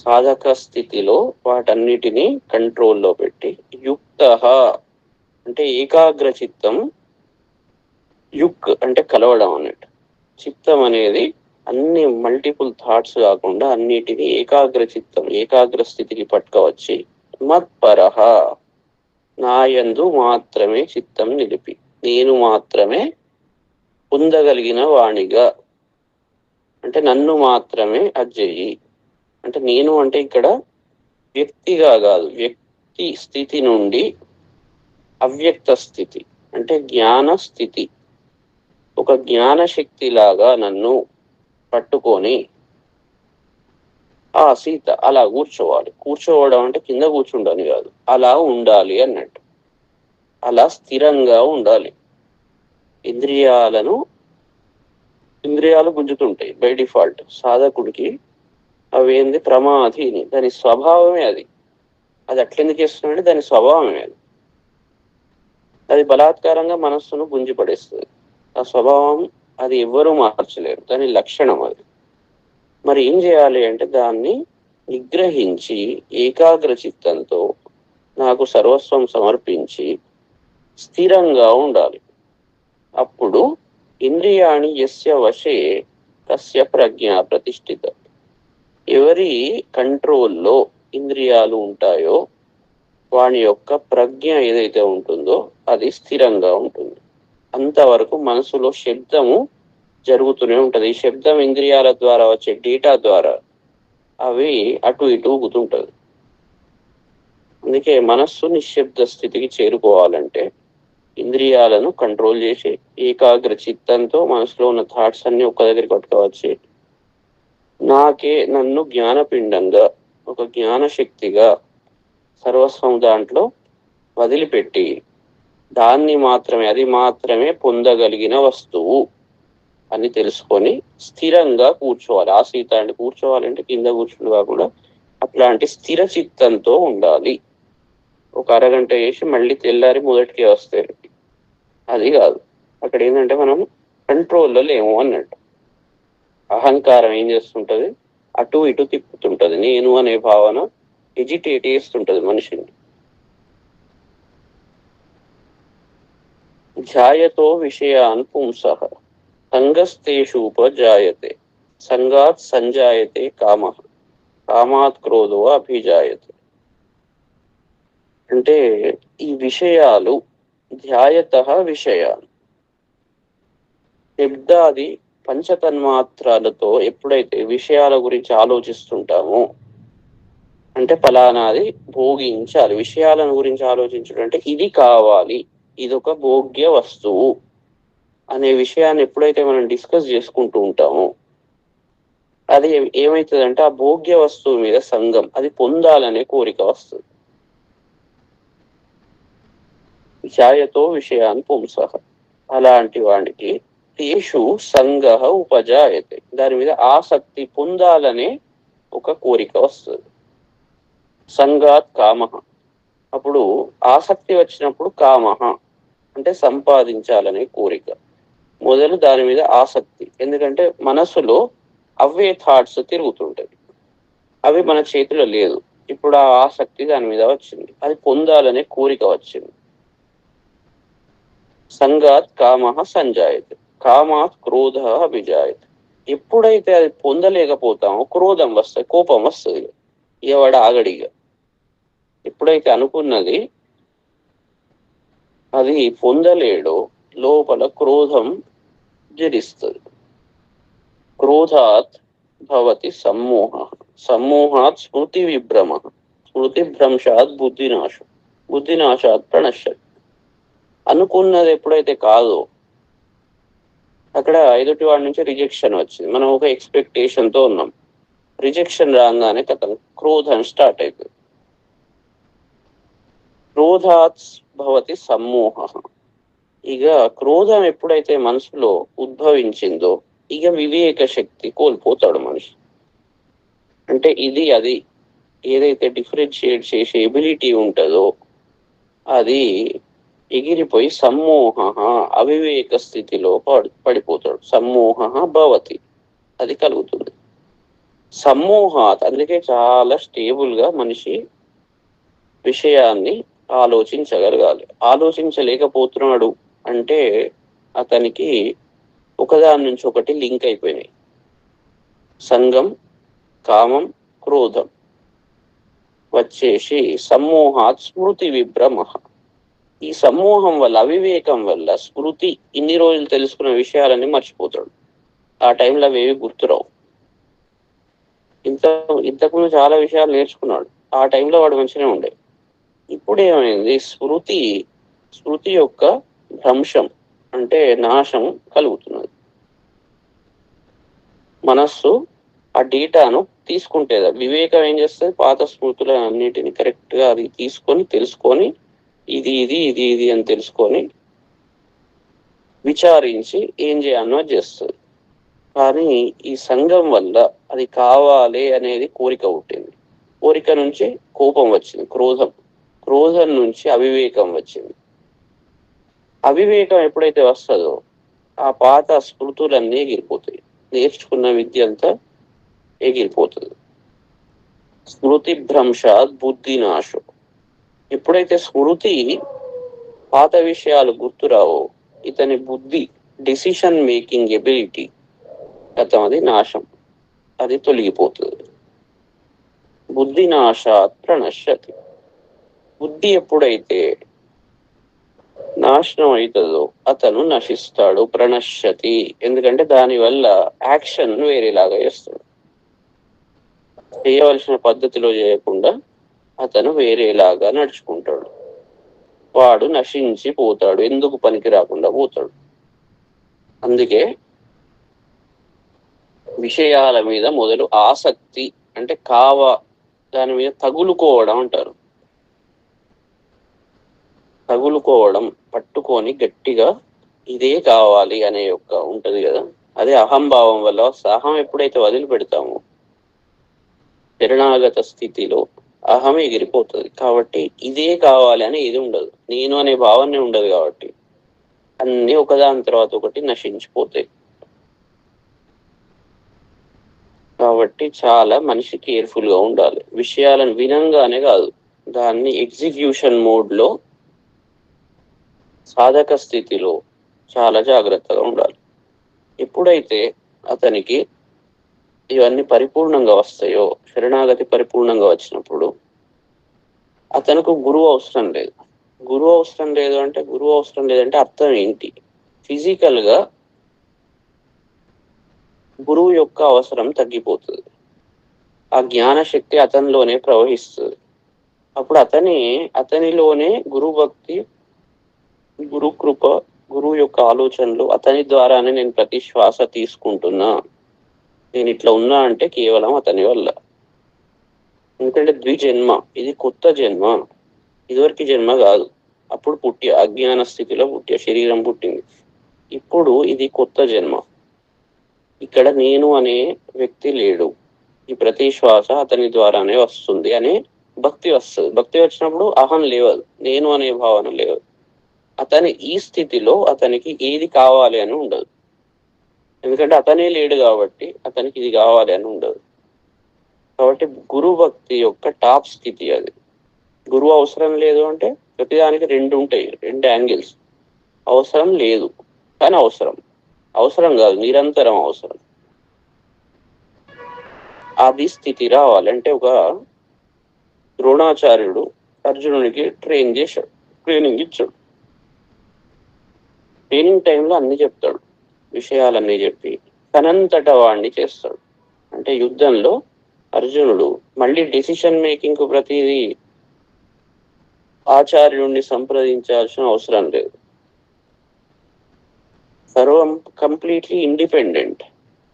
సాధక స్థితిలో వాటన్నిటినీ కంట్రోల్లో పెట్టి, యుక్త అంటే ఏకాగ్ర చిత్తం, యుక్ అంటే కలవడం అన్నట్టు. చిత్తం అనేది అన్ని మల్టిపుల్ థాట్స్ కాకుండా అన్నిటినీ ఏకాగ్ర చిత్తం, ఏకాగ్ర స్థితికి పట్టుకోవచ్చి, మత్పరహ నాయందు మాత్రమే చిత్తం నిలిపి, నేను మాత్రమే పొందగలిగిన వాణిగా, అంటే నన్ను మాత్రమే అజ్జయి. అంటే నేను అంటే ఇక్కడ వ్యక్తిగా కాదు, వ్యక్తి స్థితి నుండి అవ్యక్త స్థితి అంటే జ్ఞాన స్థితి. ఒక జ్ఞాన శక్తి లాగా నన్ను పట్టుకొని సీత అలా కూర్చోవాలి. కూర్చోవడం అంటే కింద కూర్చుండని కాదు, అలా ఉండాలి అన్నట్టు. అలా స్థిరంగా ఉండాలి. ఇంద్రియాలు గుంజుతుంటాయి బై డిఫాల్ట్ సాధకుడికి. అవేంది ప్రమాధిని, దాని స్వభావమే అది. అది అట్లెందుకు చేస్తుందంటే దాని స్వభావమే అది. అది బలాత్కారంగా మనస్సును గుంజి పడేస్తుంది. ఆ స్వభావం అది ఎవ్వరూ మార్చలేరు, దాని లక్షణం అది. మరి ఏం చేయాలి అంటే దాన్ని నిగ్రహించి ఏకాగ్ర చిత్తంతో నాకు సర్వస్వం సమర్పించి స్థిరంగా ఉండాలి. అప్పుడు ఇంద్రియాణి యస్య వశే తస్య ప్రజ్ఞ ప్రతిష్ఠిత. ఎవరి కంట్రోల్లో ఇంద్రియాలు ఉంటాయో వాని యొక్క ప్రజ్ఞ ఏదైతే ఉంటుందో అది స్థిరంగా ఉంటుంది. అంతవరకు మనసులో శబ్దము జరుగుతూనే ఉంటది. ఈ శబ్దం ఇంద్రియాల ద్వారా వచ్చే డేటా ద్వారా అవి అటు ఇటు ఊగుతుంటది. అందుకే మనస్సు నిశ్శబ్ద స్థితికి చేరుకోవాలంటే ఇంద్రియాలను కంట్రోల్ చేసి ఏకాగ్ర చిత్తంతో మనసులో ఉన్న థాట్స్ అన్ని ఒక్క దగ్గరికి పట్టుకోవచ్చు. నన్ను జ్ఞానపిండంగా, ఒక జ్ఞాన శక్తిగా సర్వస్వం దాంట్లో వదిలిపెట్టి అది మాత్రమే పొందగలిగిన వస్తువు అని తెలుసుకొని స్థిరంగా కూర్చోవాలి. ఆసీత అంటే కూర్చోవాలంటే కింద కూర్చుని కాకుండా అట్లాంటి స్థిర చిత్తంతో ఉండాలి. ఒక అరగంట చేసి మళ్ళీ తెల్లారి మొదటికే వస్తే అది కాదు. అక్కడ ఏంటంటే మనం కంట్రోల్లో లేము అన్నట్టు. అహంకారం ఏం చేస్తుంటది, అటు ఇటు తిప్పుతుంటది. నేను అనే భావన ఎజిటేట్ చేస్తుంటది మనిషిని. ధ్యాయతో విషయాన్ పుంసః సంగస్తేషూపజాయతే సంగాత్ సంజాయతే కామః కామాత్ క్రోధో అభిజాయతే. అంటే ఈ విషయాలు ధ్యాయతః విషయాలు, శబ్దాది పంచతన్మాత్రాలతో ఎప్పుడైతే విషయాల గురించి ఆలోచిస్తుంటామో, అంటే ఫలానాది భోగించాలి, విషయాలను గురించి ఆలోచించడం అంటే ఇది కావాలి, ఇదొక భోగ్య వస్తువు అనే విషయాన్ని ఎప్పుడైతే మనం డిస్కస్ చేసుకుంటూ ఉంటామో, అది ఏమవుతుందంటే ఆ భోగ్య వస్తువు మీద సంఘం, అది పొందాలనే కోరిక వస్తుంది. ఛాయతో విషయాన్ని పుంసః, అలాంటి వాడికి తేషు సంఘ ఉపజాయతే, దాని మీద ఆసక్తి, పొందాలనే ఒక కోరిక వస్తుంది. సంఘాత్ కామ, అప్పుడు ఆసక్తి వచ్చినప్పుడు కామ అంటే సంపాదించాలనే కోరిక, మొదలు దాని మీద ఆసక్తి. ఎందుకంటే మనసులో అవే థాట్స్ తిరుగుతుంటాయి, అవి మన చేతిలో లేదు. ఇప్పుడు ఆ ఆసక్తి దాని మీద వచ్చింది, అది పొందాలనే కోరిక వచ్చింది. సంఘాత్ కామ సంజాయతే, కామాత్ క్రోధ అభిజాయతే. ఎప్పుడైతే అది పొందలేకపోతామో క్రోధం వస్తుంది, కోపం వస్తుంది, ఎవడ ఆగడిగా. ఎప్పుడైతే అనుకున్నది అది పొందలేడో లోపల క్రోధం జరిస్తుంది. క్రోధాత్ భవతి సమ్మోహ, సమ్మోహాత్ స్మృతి విభ్రమ, స్మృతి భ్రంశాత్ బుద్ధినాశం, బుద్ధినాశాత్ ప్రణశ్యతి. అనుకున్నది ఎప్పుడైతే కాదో, అక్కడ ఎదుటి వాడి నుంచి రిజెక్షన్ వచ్చింది, మనం ఒక ఎక్స్పెక్టేషన్ తో ఉన్నాం, రిజెక్షన్ రాగానే కథ క్రోధం స్టార్ట్ అయిపోయింది. క్రోధాత్ భవతి సమ్మోహ, ఇక క్రోధం ఎప్పుడైతే మనసులో ఉద్భవించిందో ఇక వివేక శక్తి కోల్పోతాడు మనిషి. అంటే ఇది అది ఏదైతే డిఫరెన్షియేట్ చేసే ఎబిలిటీ ఉంటుందో అది ఎగిరిపోయి సమ్మోహ, అవివేక స్థితిలో పడిపోతాడు. సమ్మోహ భవతి, అది కలుగుతుంది. సమ్మోహాత్, అందుకే చాలా స్టేబుల్ గా మనిషి విషయాన్ని ఆలోచించగలగాలి. ఆలోచించలేకపోతున్నాడు అంటే అతనికి ఒకదాని నుంచి ఒకటి లింక్ అయిపోయినాయి. సంఘం, కామం, క్రోధం వచ్చేసి సమ్మోహాత్ స్మృతి విభ్రమ. ఈ సమ్మోహం వల్ల, అవివేకం వల్ల స్మృతి, ఇన్ని రోజులు తెలుసుకున్న విషయాలన్నీ మర్చిపోతాడు. ఆ టైంలో అవి ఏవి గుర్తురావు. ఇంతకుముందు చాలా విషయాలు నేర్చుకున్నాడు, ఆ టైంలో వాడు మంచిగానే ఉండే. ఇప్పుడు ఏమైంది, స్మృతి యొక్క భ్రంశం అంటే నాశం కలుగుతున్నది. మనస్సు ఆ డేటాను తీసుకుంటే, వివేకం ఏం చేస్తుంది, పాత స్మృతులన్నిటిని కరెక్ట్ గా అది తీసుకొని తెలుసుకొని ఇది ఇది ఇది ఇది అని తెలుసుకొని విచారించి ఏం చేయాలో చేస్తుంది. కానీ ఈ సంఘం వల్ల అది కావాలి అనేది కోరిక పుట్టింది, కోరిక నుంచి కోపం వచ్చింది, క్రోధం నుంచి అవివేకం వచ్చింది. అవివేకం ఎప్పుడైతే వస్తుందో ఆ పాత స్మృతులన్నీ ఎగిరిపోతాయి, నేర్చుకున్న విద్య అంతా ఎగిరిపోతుంది. స్మృతి భ్రంశాత్ బుద్ధినాశం, ఎప్పుడైతే స్మృతి పాత విషయాలు గుర్తురావో ఇతని బుద్ధి, డిసిషన్ మేకింగ్ ఎబిలిటీ అది నాశం, అది తొలగిపోతుంది. బుద్ధినాశాత్ ప్రణశ్యతి, బుద్ధి ఎప్పుడైతే నాశనం అవుతుందో అతను నశిస్తాడు. ప్రణశ్యతి, ఎందుకంటే దానివల్ల యాక్షన్ వేరేలాగా చేస్తాడు, చేయవలసిన పద్ధతిలో చేయకుండా అతను వేరేలాగా నడుచుకుంటాడు. వాడు నశించి పోతాడు, ఎందుకు పనికి రాకుండా పోతాడు. అందుకే విషయాల మీద మొదలు ఆసక్తి అంటే దాని మీద తగులుకోవడం అంటారు. తగులుకోవడం, పట్టుకొని గట్టిగా ఇదే కావాలి అనే ఉంటది కదా, అదే అహంభావం వల్ల. అహం ఎప్పుడైతే వదిలిపెడతామో శరణాగత స్థితిలో అహం ఎగిరిపోతుంది. కాబట్టి ఇదే కావాలి అని ఏది ఉండదు, నేను అనే భావనే ఉండదు. కాబట్టి అన్ని ఒకదాని తర్వాత ఒకటి నశించిపోతాయి. కాబట్టి చాలా మనిషి కేర్ఫుల్ గా ఉండాలి. విషయాలను వినంగానే కాదు, దాన్ని ఎగ్జిక్యూషన్ మోడ్ లో, సాధక స్థితిలో చాలా జాగ్రత్తగా ఉండాలి. ఎప్పుడైతే అతనికి ఇవన్నీ పరిపూర్ణంగా వస్తాయో, శరణాగతి పరిపూర్ణంగా వచ్చినప్పుడు అతనికి గురువు అవసరం లేదు. గురువు అవసరం లేదంటే అర్థం ఏంటి? ఫిజికల్ గా గురువు యొక్క అవసరం తగ్గిపోతుంది. ఆ జ్ఞాన శక్తి అతనిలోనే ప్రవహిస్తుంది. అప్పుడు అతనిలోనే గురు భక్తి, గురు కృప, గురువు యొక్క ఆలోచనలు, అతని ద్వారానే నేను ప్రతి శ్వాస తీసుకుంటున్నా, నేను ఇట్లా ఉన్నా అంటే కేవలం అతని వల్ల. ఎందుకంటే ద్విజన్మ, ఇది కొత్త జన్మ, ఇదివరకు జన్మ కాదు. అప్పుడు పుట్టి అజ్ఞాన స్థితిలో పుట్టి శరీరం పుట్టింది. ఇప్పుడు ఇది కొత్త జన్మ. ఇక్కడ నేను అనే వ్యక్తి లేడు, ఈ ప్రతి శ్వాస అతని ద్వారానే వస్తుంది అనే భక్తి వస్తుంది. భక్తి వచ్చినప్పుడు అహం లేవదు, నేను అనే భావన లేవదు. అతని ఈ స్థితిలో అతనికి ఏది కావాలి అని ఉండదు. ఎందుకంటే అతనే లేడు కాబట్టి అతనికి ఇది కావాలి అని ఉండదు. కాబట్టి గురు భక్తి యొక్క టాప్ స్థితి అది. గురువు అవసరం లేదు అంటే ప్రతిదానికి రెండు ఉంటాయి, రెండు యాంగిల్స్. అవసరం లేదు కానీ అవసరం, అవసరం కాదు నిరంతరం అవసరం. అది స్థితి రావాలి. అంటే ఒక ద్రోణాచార్యుడు అర్జునునికి ట్రైనింగ్ ఇచ్చాడు. ట్రైనింగ్ టైంలో అన్ని చెప్తాడు, విషయాలన్నీ చెప్పి తనంతట వాడిని చేస్తాడు. అంటే యుద్ధంలో అర్జునుడు మళ్ళీ డెసిషన్ మేకింగ్ కు ప్రతిదీ ఆచార్యుడిని సంప్రదించాల్సిన అవసరం లేదు. సర్వం కంప్లీట్లీ ఇండిపెండెంట్,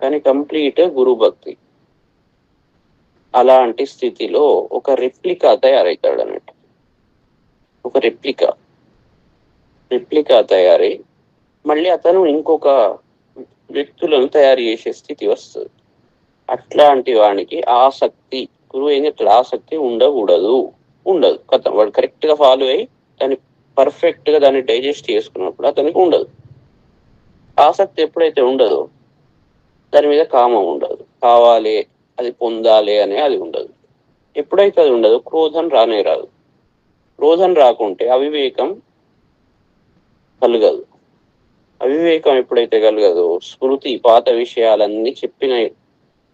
కానీ కంప్లీట్ గురు భక్తి. అలాంటి స్థితిలో ఒక రెప్లికా తయారవుతాడు అన్నట్టు. ఒక రెప్లికా తయారై మళ్ళీ అతను ఇంకొక వ్యక్తులను తయారు చేసే స్థితి వస్తుంది. అట్లాంటి వానికి ఆసక్తి, గురువు ఏం చెప్తాడు, ఆసక్తి ఉండదు. కథ వాడు కరెక్ట్ గా ఫాలో అయ్యి దాన్ని పర్ఫెక్ట్ గా దాన్ని డైజెస్ట్ చేసుకున్నప్పుడు అతనికి ఉండదు ఆసక్తి. ఎప్పుడైతే ఉండదో దాని మీద కామం ఉండదు, కావాలి అది పొందాలి అనే అది ఉండదు. ఎప్పుడైతే అది ఉండదు క్రోధం రాదు. క్రోధం రాకుంటే అవివేకం కలగదు. అవివేకం ఎప్పుడైతే కలగదో స్మృతి, పాత విషయాలన్నీ చెప్పిన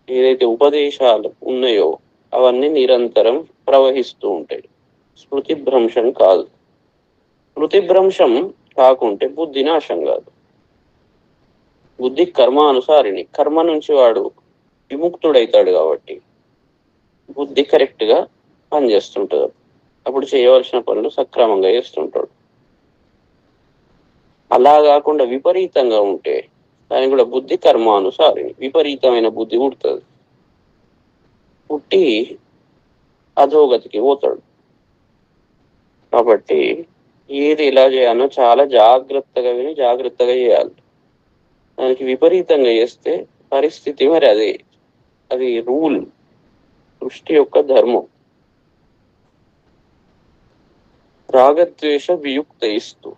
ఏదైతే ఉపదేశాలు ఉన్నాయో అవన్నీ నిరంతరం ప్రవహిస్తూ ఉంటాయి. స్మృతి భ్రంశం కాదు. స్మృతి భ్రంశం కాకుంటే బుద్ధి నాశం కాదు. బుద్ధి కర్మానుసారిణి, కర్మ నుంచి వాడు విముక్తుడైతాడు కాబట్టి బుద్ధి కరెక్ట్ గా పనిచేస్తుంటాడు. అప్పుడు చేయవలసిన పనులు సక్రమంగా చేస్తుంటాడు. అలా కాకుండా విపరీతంగా ఉంటే దానికి కూడా బుద్ధి కర్మానుసారిణి, విపరీతమైన బుద్ధి పుడుతుంది. పుట్టి అధోగతికి పోతాడు. కాబట్టి ఏది ఎలా చేయాలో చాలా జాగ్రత్తగా విని జాగ్రత్తగా చేయాలి. దానికి విపరీతంగా చేస్తే పరిస్థితి మరి అదే, అది రూల్, సృష్టి యొక్క ధర్మం. రాగద్వేష వియుక్తైస్తు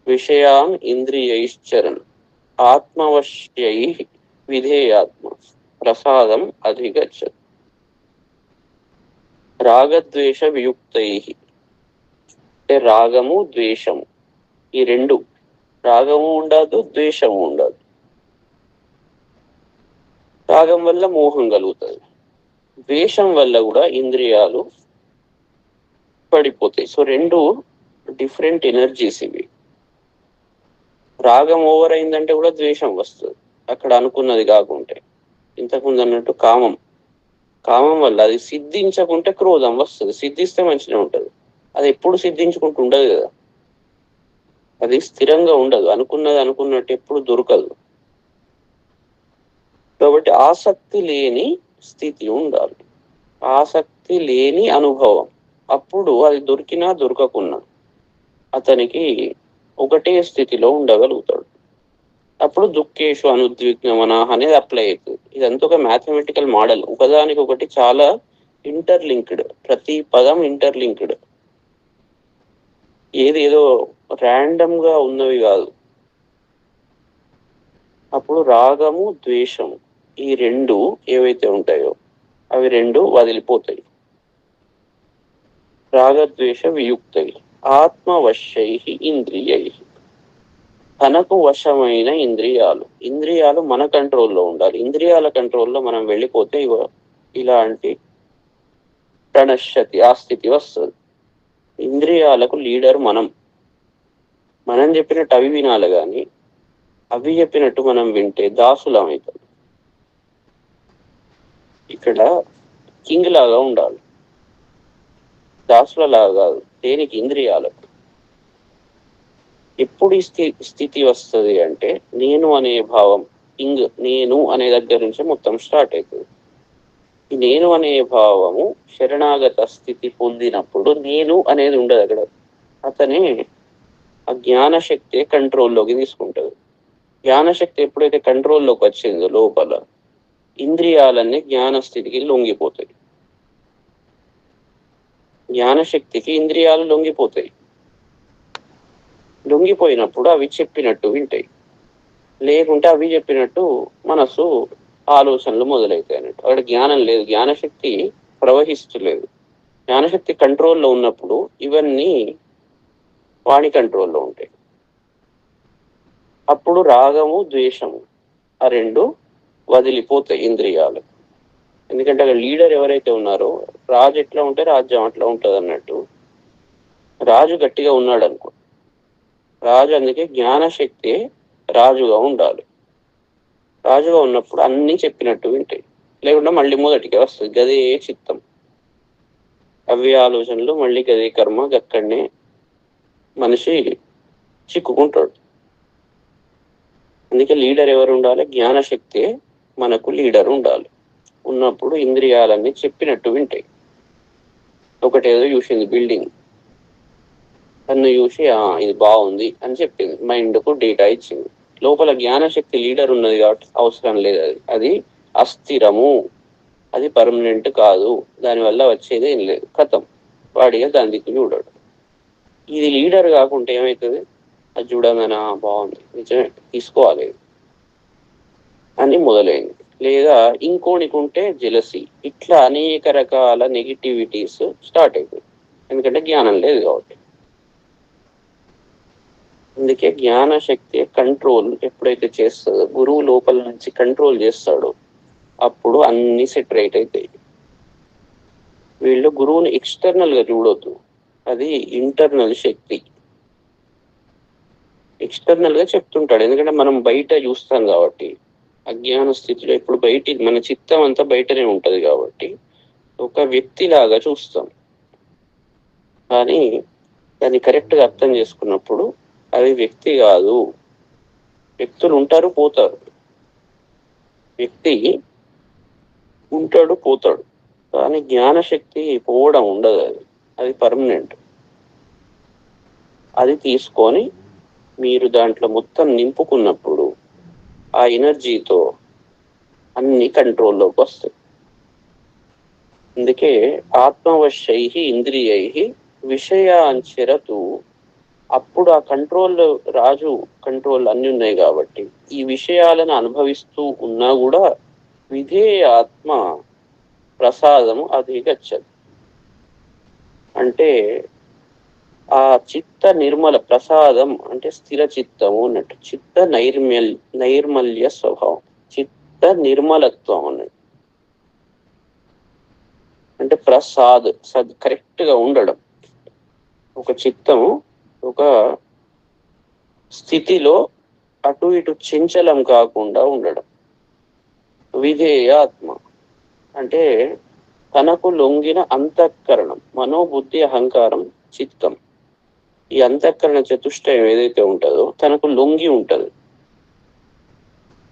విషయాన్ ఇంద్రియైశ్చరన్ ఆత్మవశ్యై విధేయాత్మ ప్రసాదం అధిగచ్చత్. రాగద్వేష వియుక్తై అంటే రాగము ద్వేషము, ఈ రెండు, రాగము ఉండదు ద్వేషము ఉండదు. రాగం వల్ల మోహం కలుగుతుంది, ద్వేషం వల్ల కూడా ఇంద్రియాలు పడిపోతాయి. సో రెండు డిఫరెంట్ ఎనర్జీస్ ఇవి. రాగం ఓవర్ అయిందంటే కూడా ద్వేషం వస్తుంది, అక్కడ అనుకున్నది కాకుంటే. ఇంతకుముందు అన్నట్టు కామం వల్ల అది సిద్ధించకుంటే క్రోధం వస్తుంది, సిద్ధిస్తే మంచిగా ఉంటది. అది ఎప్పుడు సిద్ధించుకుంటూ ఉండదు కదా, అది స్థిరంగా ఉండదు, అనుకున్నది అనుకున్నట్టు ఎప్పుడు దొరకదు. కాబట్టి ఆసక్తి లేని స్థితి ఉండాలి, ఆసక్తి లేని అనుభవం. అప్పుడు అది దొరికినా దొరకకున్నా అతనికి ఒకటే స్థితిలో ఉండగలుగుతాడు. అప్పుడు దుఃఖేషు అనుద్విగ్నమన అనేది అప్లై అవుతుంది. ఇదంతా ఒక మ్యాథమెటికల్ మోడల్, ఒకదానికి ఒకటి చాలా ఇంటర్లింక్డ్, ప్రతి పదం ఇంటర్లింక్డ్, ఏదో ర్యాండమ్ గా ఉన్నవి కాదు. అప్పుడు రాగము ద్వేషము ఈ రెండు ఏవైతే ఉంటాయో అవి రెండు వదిలిపోతాయి. రాగద్వేష వియుక్తై ఆత్మవశ్యై ఇంద్రియై, తనకు వశమైన ఇంద్రియాలు మన కంట్రోల్లో ఉండాలి. ఇంద్రియాల కంట్రోల్లో మనం వెళ్ళిపోతే ఇలాంటి ప్రణశ్యతి, ఆ స్థితి వస్తుంది. ఇంద్రియాలకు లీడర్ మనం చెప్పినట్టు అవి వినాలి, కానీ అవి చెప్పినట్టు మనం వింటే దాసులం అవుతాం. ఇక్కడ కింగ్ లాగా ఉండాలి, దాసుల లాగా కాదు. దేనికి? ఇంద్రియాలకు. ఎప్పుడు ఈ స్థితి వస్తుంది అంటే నేను అనే భావం, నేను అనే దగ్గర నుంచి మొత్తం స్టార్ట్ అవుతుంది. ఈ నేను అనే భావము శరణాగత స్థితి పొందినప్పుడు నేను అనేది ఉండదు అక్కడ. అతనే ఆ జ్ఞానశక్తి కంట్రోల్లోకి తీసుకుంటుంది. జ్ఞానశక్తి ఎప్పుడైతే కంట్రోల్లోకి వచ్చిందో లోపల, ఇంద్రియాలన్నీ జ్ఞాన స్థితికి లొంగిపోతాయి. జ్ఞానశక్తికి ఇంద్రియాలు లొంగిపోతాయి. లొంగిపోయినప్పుడు అవి చెప్పినట్టు వింటాయి, లేకుంటే అవి చెప్పినట్టు మనసు ఆలోచనలు మొదలవుతాయి అన్నట్టు. అక్కడ జ్ఞానం లేదు, జ్ఞానశక్తి ప్రవహిస్తలేదు. జ్ఞానశక్తి కంట్రోల్లో ఉన్నప్పుడు ఇవన్నీ వాణి కంట్రోల్లో ఉంటాయి. అప్పుడు రాగము ద్వేషము ఆ రెండు వదిలిపోతాయి ఇంద్రియాలు. ఎందుకంటే అక్కడ లీడర్ ఎవరైతే ఉన్నారో, రాజు ఎట్లా ఉంటే రాజ్యం అట్లా ఉంటుంది అన్నట్టు. రాజు గట్టిగా ఉన్నాడు అనుకో, రాజు అందుకే జ్ఞానశక్తి రాజుగా ఉండాలి. రాజుగా ఉన్నప్పుడు అన్ని చెప్పినట్టు వింటాయి, లేకుండా మళ్ళీ మొదటికి వస్తుంది. గదే చిత్తం, అవి ఆలోచనలు, మళ్ళీ గదే కర్మ, అక్కడనే మనిషి చిక్కుకుంటాడు. అందుకే లీడర్ ఎవరు ఉండాలి? జ్ఞానశక్తి మనకు లీడర్ ఉండాలి. ఉన్నప్పుడు ఇంద్రియాలన్నీ చెప్పినట్టు వింటాయి. ఒకటేదో చూసింది బిల్డింగ్, తను చూసి ఇది బాగుంది అని చెప్పింది, మైండ్కు డేటా ఇచ్చింది. లోపల జ్ఞానశక్తి లీడర్ ఉన్నది కాబట్టి అవసరం లేదు. అది అస్థిరము, అది పర్మనెంట్ కాదు, దానివల్ల వచ్చేది ఏం లేదు, కథం. వాడిగా దాని దిక్కు చూడడు. ఇది లీడర్ కాకుంటే ఏమవుతుంది? అది చూడగానే బాగుంది, నిజమే తీసుకోవాలి అని మొదలైంది. లేదా ఇంకోనికి ఉంటే జెలసీ, ఇట్లా అనేక రకాల నెగిటివిటీస్ స్టార్ట్ అవుతాయి. ఎందుకంటే జ్ఞానం లేదు కాబట్టి. అందుకే జ్ఞానశక్తి కంట్రోల్ ఎప్పుడైతే చేస్తుందో, గురువు లోపల నుంచి కంట్రోల్ చేస్తాడో, అప్పుడు అన్ని సెట్ రైట్ అవుతాయి. వీళ్ళు గురువుని ఎక్స్టర్నల్ గా చూడొద్దు, అది ఇంటర్నల్ శక్తి. ఎక్స్టర్నల్ గా చెప్తుంటాడు, ఎందుకంటే మనం బయట చూస్తాం కాబట్టి. అజ్ఞాన స్థితిలో ఇప్పుడు బయట మన చిత్తం అంతా బయటనే ఉంటది కాబట్టి ఒక వ్యక్తి లాగా చూస్తాం. కానీ దాన్ని కరెక్ట్ గా అర్థం చేసుకున్నప్పుడు అది వ్యక్తి కాదు. వ్యక్తులు ఉంటారు, పోతారు. వ్యక్తి ఉంటాడు, పోతాడు. కానీ జ్ఞానశక్తి పోవడం ఉండదు, అది పర్మనెంట్. అది తీసుకొని మీరు దాంట్లో మొత్తం నింపుకున్నప్పుడు ఆ ఎనర్జీతో అన్ని కంట్రోల్లోకి వస్తాయి. అందుకే ఆత్మవశై ఇంద్రియై విషయాంచరతు. అప్పుడు ఆ కంట్రోల్, రాజు కంట్రోల్ అన్ని ఉన్నాయి కాబట్టి ఈ విషయాలను అనుభవిస్తూ ఉన్నా కూడా విధేయాత్మ ప్రసాదము అధిగచ్చదు. అంటే ఆ చిత్త నిర్మల, ప్రసాదం అంటే స్థిర చిత్తము అన్నట్టు. చిత్త నైర్మల్య స్వభావం, చిత్త నిర్మలత్వం అన్నట్టు. అంటే ప్రసాద్, కరెక్ట్ గా ఉండడం. ఒక చిత్తము ఒక స్థితిలో అటు ఇటు చంచలం కాకుండా ఉండడం. విధేయాత్మ అంటే తనకు లొంగిన అంతఃకరణం, మనోబుద్ధి అహంకారం చిత్తం, ఈ అంతఃకరణ చతుష్టయం ఏదైతే ఉంటుందో తనకు లొంగి ఉంటది.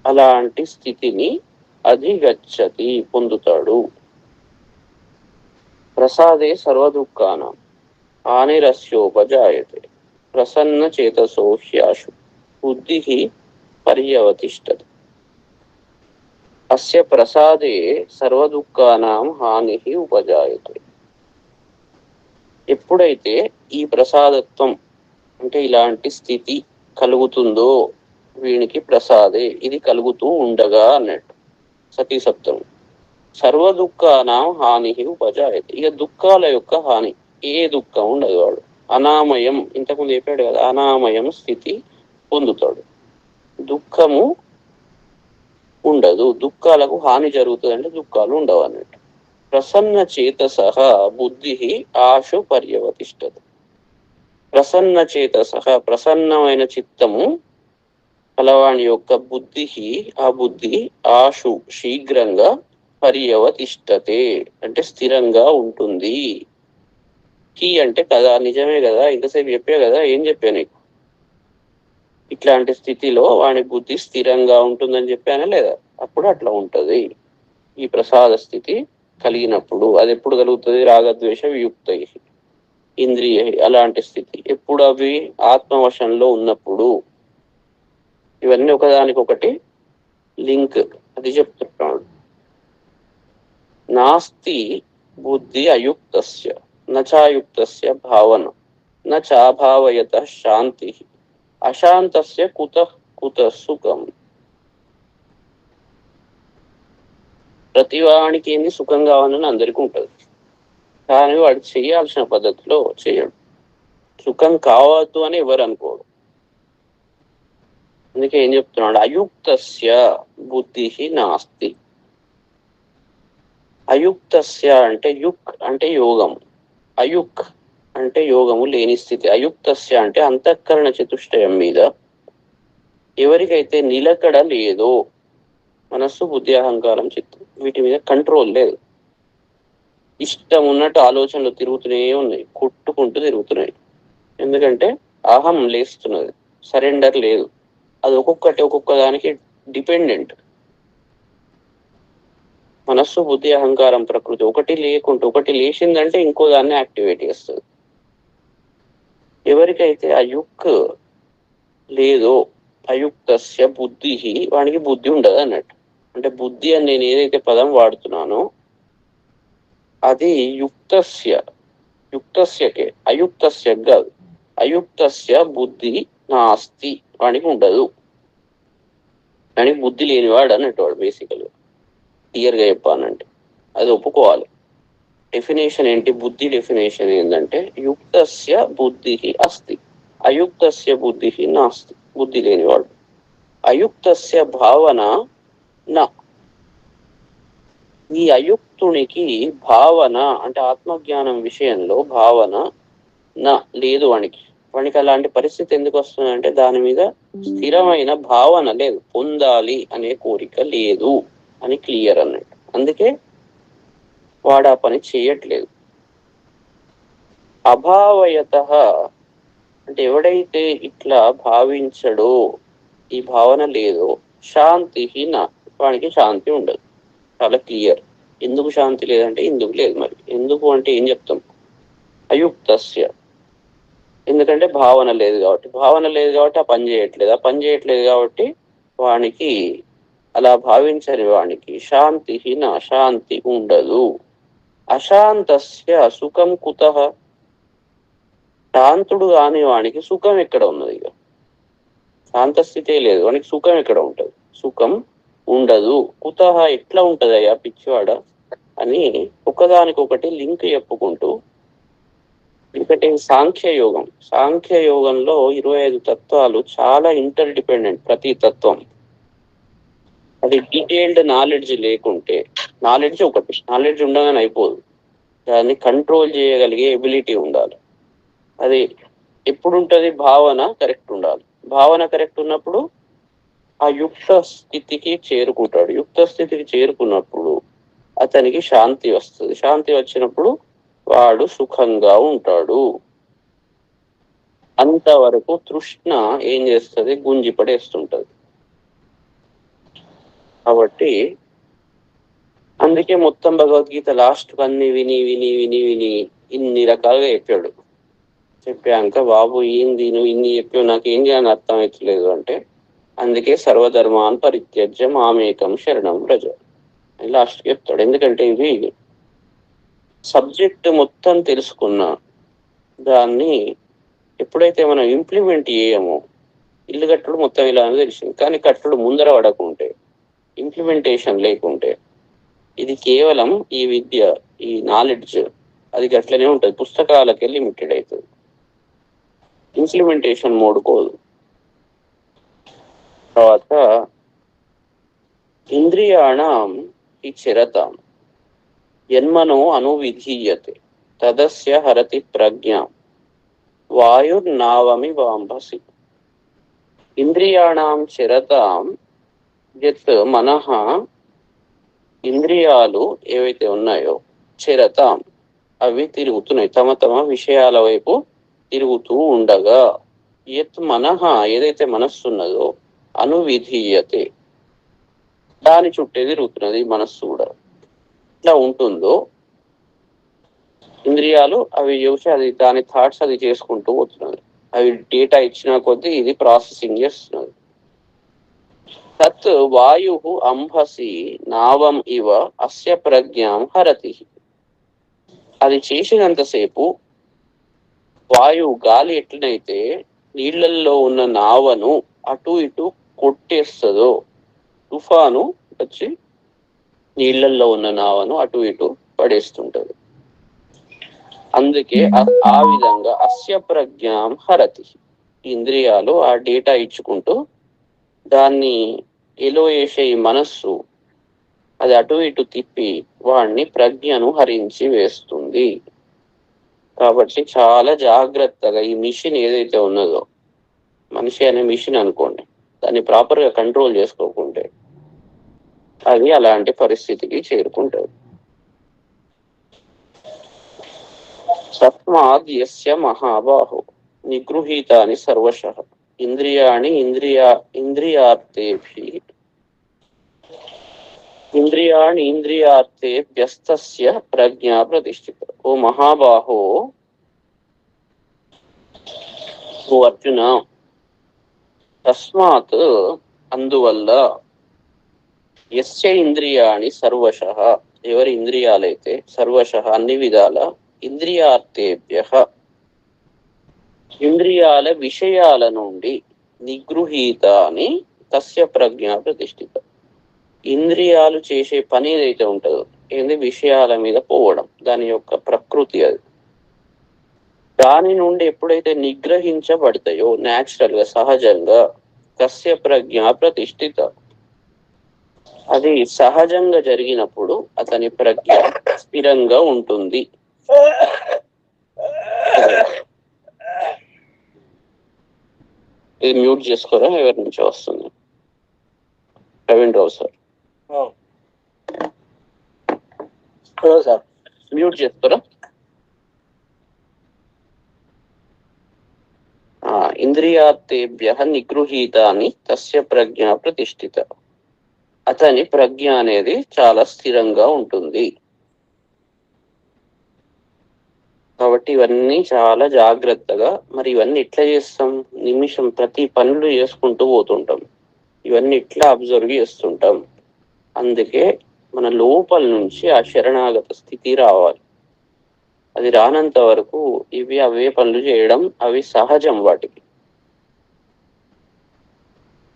అలాంటి స్థితిని అధిగచ్చతి, పొందుతాడు. ప్రసాదే సర్వదుఃఖానాం హానిరస్యోపజాయతే ప్రసన్న చేతసో హ్యాశు బుద్ధి పర్యవతిష్టతి. అస్య ప్రసాదే సర్వదుఃఖానాం హాని ఉపజాయతే. ఎప్పుడైతే ఈ ప్రసాదత్వం అంటే ఇలాంటి స్థితి కలుగుతుందో వీనికి ప్రసాదే, ఇది కలుగుతూ ఉండగా అన్నట్టు. సతీ సప్తం సర్వ దుఃఖానాం హాని ఉపజాయతే. ఇక దుఃఖాల యొక్క హాని, ఏ దుఃఖం ఉండదు. వాడు అనామయం, ఇంతకుముందు చెప్పాడు కదా, అనామయం స్థితి పొందుతాడు. దుఃఖము ఉండదు, దుఃఖాలకు హాని జరుగుతుంది అంటే దుఃఖాలు ఉండవు అన్నట్టు. ప్రసన్న చేతసః బుద్ధి ఆశు పర్యవతిష్టతి. ప్రసన్న చేతసః, ప్రసన్నమైన చిత్తము కలవాణి యొక్క బుద్ధి, ఆ బుద్ధి ఆశు శీఘ్రంగా పర్యవతిష్టతే అంటే స్థిరంగా ఉంటుంది. కి అంటే కదా, నిజమే కదా, ఇంతసేపు చెప్పే కదా, ఏం చెప్పా నీకు? ఇట్లాంటి స్థితిలో వాని బుద్ధి స్థిరంగా ఉంటుందని చెప్పానా లేదా? అప్పుడు అట్లా ఉంటది. ఈ ప్రసాద స్థితి కలిగినప్పుడు అది ఎప్పుడు కలుగుతుంది? రాగద్వేష వియుక్త ఇంద్రియ అలాంటి స్థితి ఎప్పుడు? అవి ఆత్మవశంలో ఉన్నప్పుడు. ఇవన్నీ ఒకదానికొకటి లింక్, అది చెప్తున్నాడు. నాస్తి బుద్ధి అయుక్తస్య నచాయుక్తస్య భావన నచాభావయత శాంతి అశాంతస్య కుతః కుతః సుఖం. ప్రతివానికి ఏంది? సుఖం కావాలని అందరికీ ఉంటుంది, కానీ వాడు చేయాల్సిన పద్ధతిలో చేయడు. సుఖం కావద్దు అని ఎవరు అనుకోడు. అందుకే ఏం చెప్తున్నాడు? అయుక్తస్య బుద్ధి నాస్తి. అయుక్తస్య అంటే యుక్ అంటే యోగం, అయుక్ అంటే యోగము లేని స్థితి. అయుక్తస్య అంటే అంతఃకరణ చతుష్టయం మీద ఎవరికైతే నిలకడ లేదో, మనస్సు బుద్ధి అహంకారం చిత్తం వీటి మీద కంట్రోల్ లేదు, ఇష్టం ఉన్నట్టు ఆలోచనలు తిరుగుతూనే ఉన్నాయి, కొట్టుకుంటూ తిరుగుతున్నాయి. ఎందుకంటే అహం లేస్తున్నది, సరెండర్ లేదు. అది ఒక్కొక్క దానికి డిపెండెంట్. మనస్సు బుద్ధి అహంకారం ప్రకృతి ఒకటి లేకుంటే, ఒకటి లేచిందంటే ఇంకో దాన్ని యాక్టివేట్ చేస్తుంది. ఎవరికైతే అయుక్ లేదో, అయుక్తస్య బుద్ధి, వానికి బుద్ధి ఉండదు అన్నట్టు. అంటే బుద్ధి అని నేను ఏదైతే పదం వాడుతున్నానో అది యుక్తస్య, యుక్తస్యకే, అయుక్తస్య కాదు. అయుక్తస్య బుద్ధి నాస్తి, వానికి ఉండదు. వానికి బుద్ధి లేనివాడు అన్నట్టు వాడు. బేసికల్గా క్లియర్గా చెప్పానంటే అది ఒప్పుకోవాలి. డెఫినేషన్ ఏంటి? బుద్ధి డెఫినేషన్ ఏంటంటే యుక్తస్య బుద్ధి అస్తి, అయుక్తస్య బుద్ధి నాస్తి. బుద్ధి లేనివాడు. అయుక్తస్య భావన నా, ఈ అయుక్తునికి భావన అంటే ఆత్మజ్ఞానం విషయంలో భావన నా లేదు. వానికి అలాంటి పరిస్థితి ఎందుకు వస్తుందంటే దాని మీద స్థిరమైన భావన లేదు, పొందాలి అనే కోరిక లేదు అని క్లియర్ అన్నట్టు. అందుకే వాడు ఆ పని చేయట్లేదు. అభావయత అంటే ఎవడైతే ఇట్లా భావించడో, ఈ భావన లేదో, శాంతి నా, వానికి శాంతి ఉండదు. చాలా క్లియర్. ఎందుకు శాంతి లేదంటే ఎందుకు లేదు. మరి ఎందుకు అంటే ఏం చెప్తాం? అయుక్తస్య, ఎందుకంటే భావన లేదు కాబట్టి. భావన లేదు కాబట్టి ఆ పని చేయట్లేదు. ఆ పని చేయట్లేదు కాబట్టి వానికి, అలా భావించని వానికి శాంతి నా, శాంతి ఉండదు. అశాంతస్య సుఖం కుతః, శాంతుడు కాని వానికి సుఖం ఎక్కడ ఉన్నది? ఇక శాంతస్థితే లేదు, వానికి సుఖం ఎక్కడ ఉంటది? సుఖం ఉండదు. కుతః ఎట్లా ఉంటది అయ్యా పిచ్చివాడ అని ఒకదానికొకటి లింక్ చెప్పుకుంటూ. ఇంకటి సాంఖ్యయోగం. సాంఖ్యయోగంలో 25 తత్వాలు చాలా ఇంటర్ డిపెండెంట్. ప్రతి తత్వం అది డీటెయిల్డ్ నాలెడ్జ్ లేకుంటే, నాలెడ్జ్ ఒకటి, నాలెడ్జ్ ఉండగానే అయిపోదు, దాన్ని కంట్రోల్ చేయగలిగే ఎబిలిటీ ఉండాలి. అది ఎప్పుడు ఉంటుంది? భావన కరెక్ట్ ఉండాలి. భావన కరెక్ట్ ఉన్నప్పుడు ఆ యుక్త స్థితికి చేరుకుంటాడు. యుక్త స్థితికి చేరుకున్నప్పుడు అతనికి శాంతి వస్తుంది. శాంతి వచ్చినప్పుడు వాడు సుఖంగా ఉంటాడు. అంతవరకు తృష్ణ ఏం చేస్తుంది? గుంజి పడేస్తుంటది. కాబట్టి అందుకే మొత్తం భగవద్గీత లాస్ట్ అన్ని విని విని విని విని ఇన్ని రకాలుగా చెప్పాడు. చెప్పాక బాబు ఏంది నువ్వు ఇన్ని చెప్పావు, నాకు ఏం చేయాలని అర్థం అవుతలేదు అంటే, అందుకే సర్వధర్మాన్ పరిత్యజ్య మామేకం శరణం వ్రజ లాస్ట్ చెప్తాడు. ఎందుకంటే ఇవి సబ్జెక్ట్ మొత్తం తెలుసుకున్నా దాన్ని ఎప్పుడైతే మనం ఇంప్లిమెంట్ చేయమో, ఇల్లు కట్టుడు మొత్తం ఇలా అని తెలిసింది, కానీ కట్టుడు ముందర పడకుంటే, ఇంప్లిమెంటేషన్ లేకుంటే, ఇది కేవలం ఈ విద్య, ఈ నాలెడ్జ్ అది గట్లనే ఉంటుంది, పుస్తకాలకే లిమిటెడ్ అవుతుంది, ఇంప్లిమెంటేషన్ మోడుకోదు. తర్వాత ఇంద్రియాణం ఈ చరతాం జన్మనో అనువిధీయతే తదస్య హరతి ప్రజ్ఞాం వాయుర్నావమి వాంభసి. ఇంద్రియాణం చరతాం యత్ మనః ఇంద్రియాలు ఏవైతే ఉన్నాయో చరతాం, అవి తిరుగుతున్నాయి, తమ తమ విషయాల వైపు తిరుగుతూ ఉండగా, యత్ మనః, ఏదైతే మనస్సు ఉన్నదో అనువిధీయతే, దాని చుట్టే తిరుగుతున్నది మనస్సు కూడా. ఇట్లా ఉంటుందో ఇంద్రియాలు అవి చూసి అది దాని థాట్స్ అది చేసుకుంటూ పోతున్నది. అవి డేటా ఇచ్చిన కొద్దీ ఇది ప్రాసెసింగ్ చేస్తున్నది. తత్ వాయు అంభసి నావం ఇవ అస్య ప్రజ్ఞాం హరతి. అది చేసినంతసేపు వాయువు, గాలి ఎట్లనైతే నీళ్లల్లో ఉన్న నావను అటు ఇటు కొట్టేస్తుందో, తుఫాను వచ్చి నీళ్లల్లో ఉన్న నావను అటు ఇటు పడేస్తుంటది. అందుకే ఆ విధంగా అస్య ప్రజ్ఞాం హరతి, ఇంద్రియాలు ఆ డేటా ఇచ్చుకుంటూ దాన్ని ఎలో వేసే ఈ మనస్సు అది అటు ఇటు తిప్పి వాడిని ప్రజ్ఞను హరించి వేస్తుంది. కాబట్టి చాలా జాగ్రత్తగా ఈ మిషన్ ఏదైతే ఉన్నదో, మనిషి అనే మిషన్ అనుకోండి, దాన్ని ప్రాపర్గా కంట్రోల్ చేసుకోకుంటే అది అలాంటి పరిస్థితికి చేరుకుంటుంది. తస్మాద్ యస్య మహాబాహో నిగృహీతాని సర్వశః ఇంద్రియాణి ఇంద్రియార్థేభ్యస్తస్య ప్రజ్ఞా ప్రతిష్ఠిత. ఓ మహాబాహో, ఓ అర్జున, తస్మాత్, అందువల్ల, యస్య ఇంద్రియాణి సర్వశః, ఎవరి ఇంద్రియాలైతే సర్వశః అన్ని విధాల, ఇంద్రియార్థేభ్యః ఇంద్రియాల విషయాల నుండి, నిగృహీతాని తస్య ప్రజ్ఞా ప్రతిష్ఠిత, ఇంద్రియాలు చేసే పని ఏదైతే ఉంటుందో, ఏంది విషయాల మీద పోవడం, దాని యొక్క ప్రకృతి అది, దాని నుండి ఎప్పుడైతే నిగ్రహించబడతాయో న్యాచురల్ గా, సహజంగా, తస్య ప్రజ్ఞా ప్రతిష్ఠిత, అది సహజంగా జరిగినప్పుడు అతని ప్రజ్ఞ స్థిరంగా ఉంటుంది. ఇది మ్యూట్ చేసుకోరా, ఎవరి నుంచి వస్తుంది? Praveen Rao sir, hello sir, mute చేసుకోరా. ఇంద్రియార్థేభ్యః నిగృహీతాని తస్య ప్రజ్ఞా ప్రతిష్ఠిత, అతని ప్రజ్ఞ అనేది చాలా స్థిరంగా ఉంటుంది. కాబట్టి ఇవన్నీ చాలా జాగ్రత్తగా, మరి ఇవన్నీ ఎట్లా చేస్తాం? నిమిషం ప్రతి పనులు చేసుకుంటూ పోతుంటాం, ఇవన్నీ ఇట్లా అబ్జర్వ్ చేస్తుంటాం. అందుకే మన లోపల నుంచి ఆ శరణాగత స్థితి రావాలి. అది రానంత వరకు ఇవి అవే పనులు చేయడం అవి సహజం వాటికి.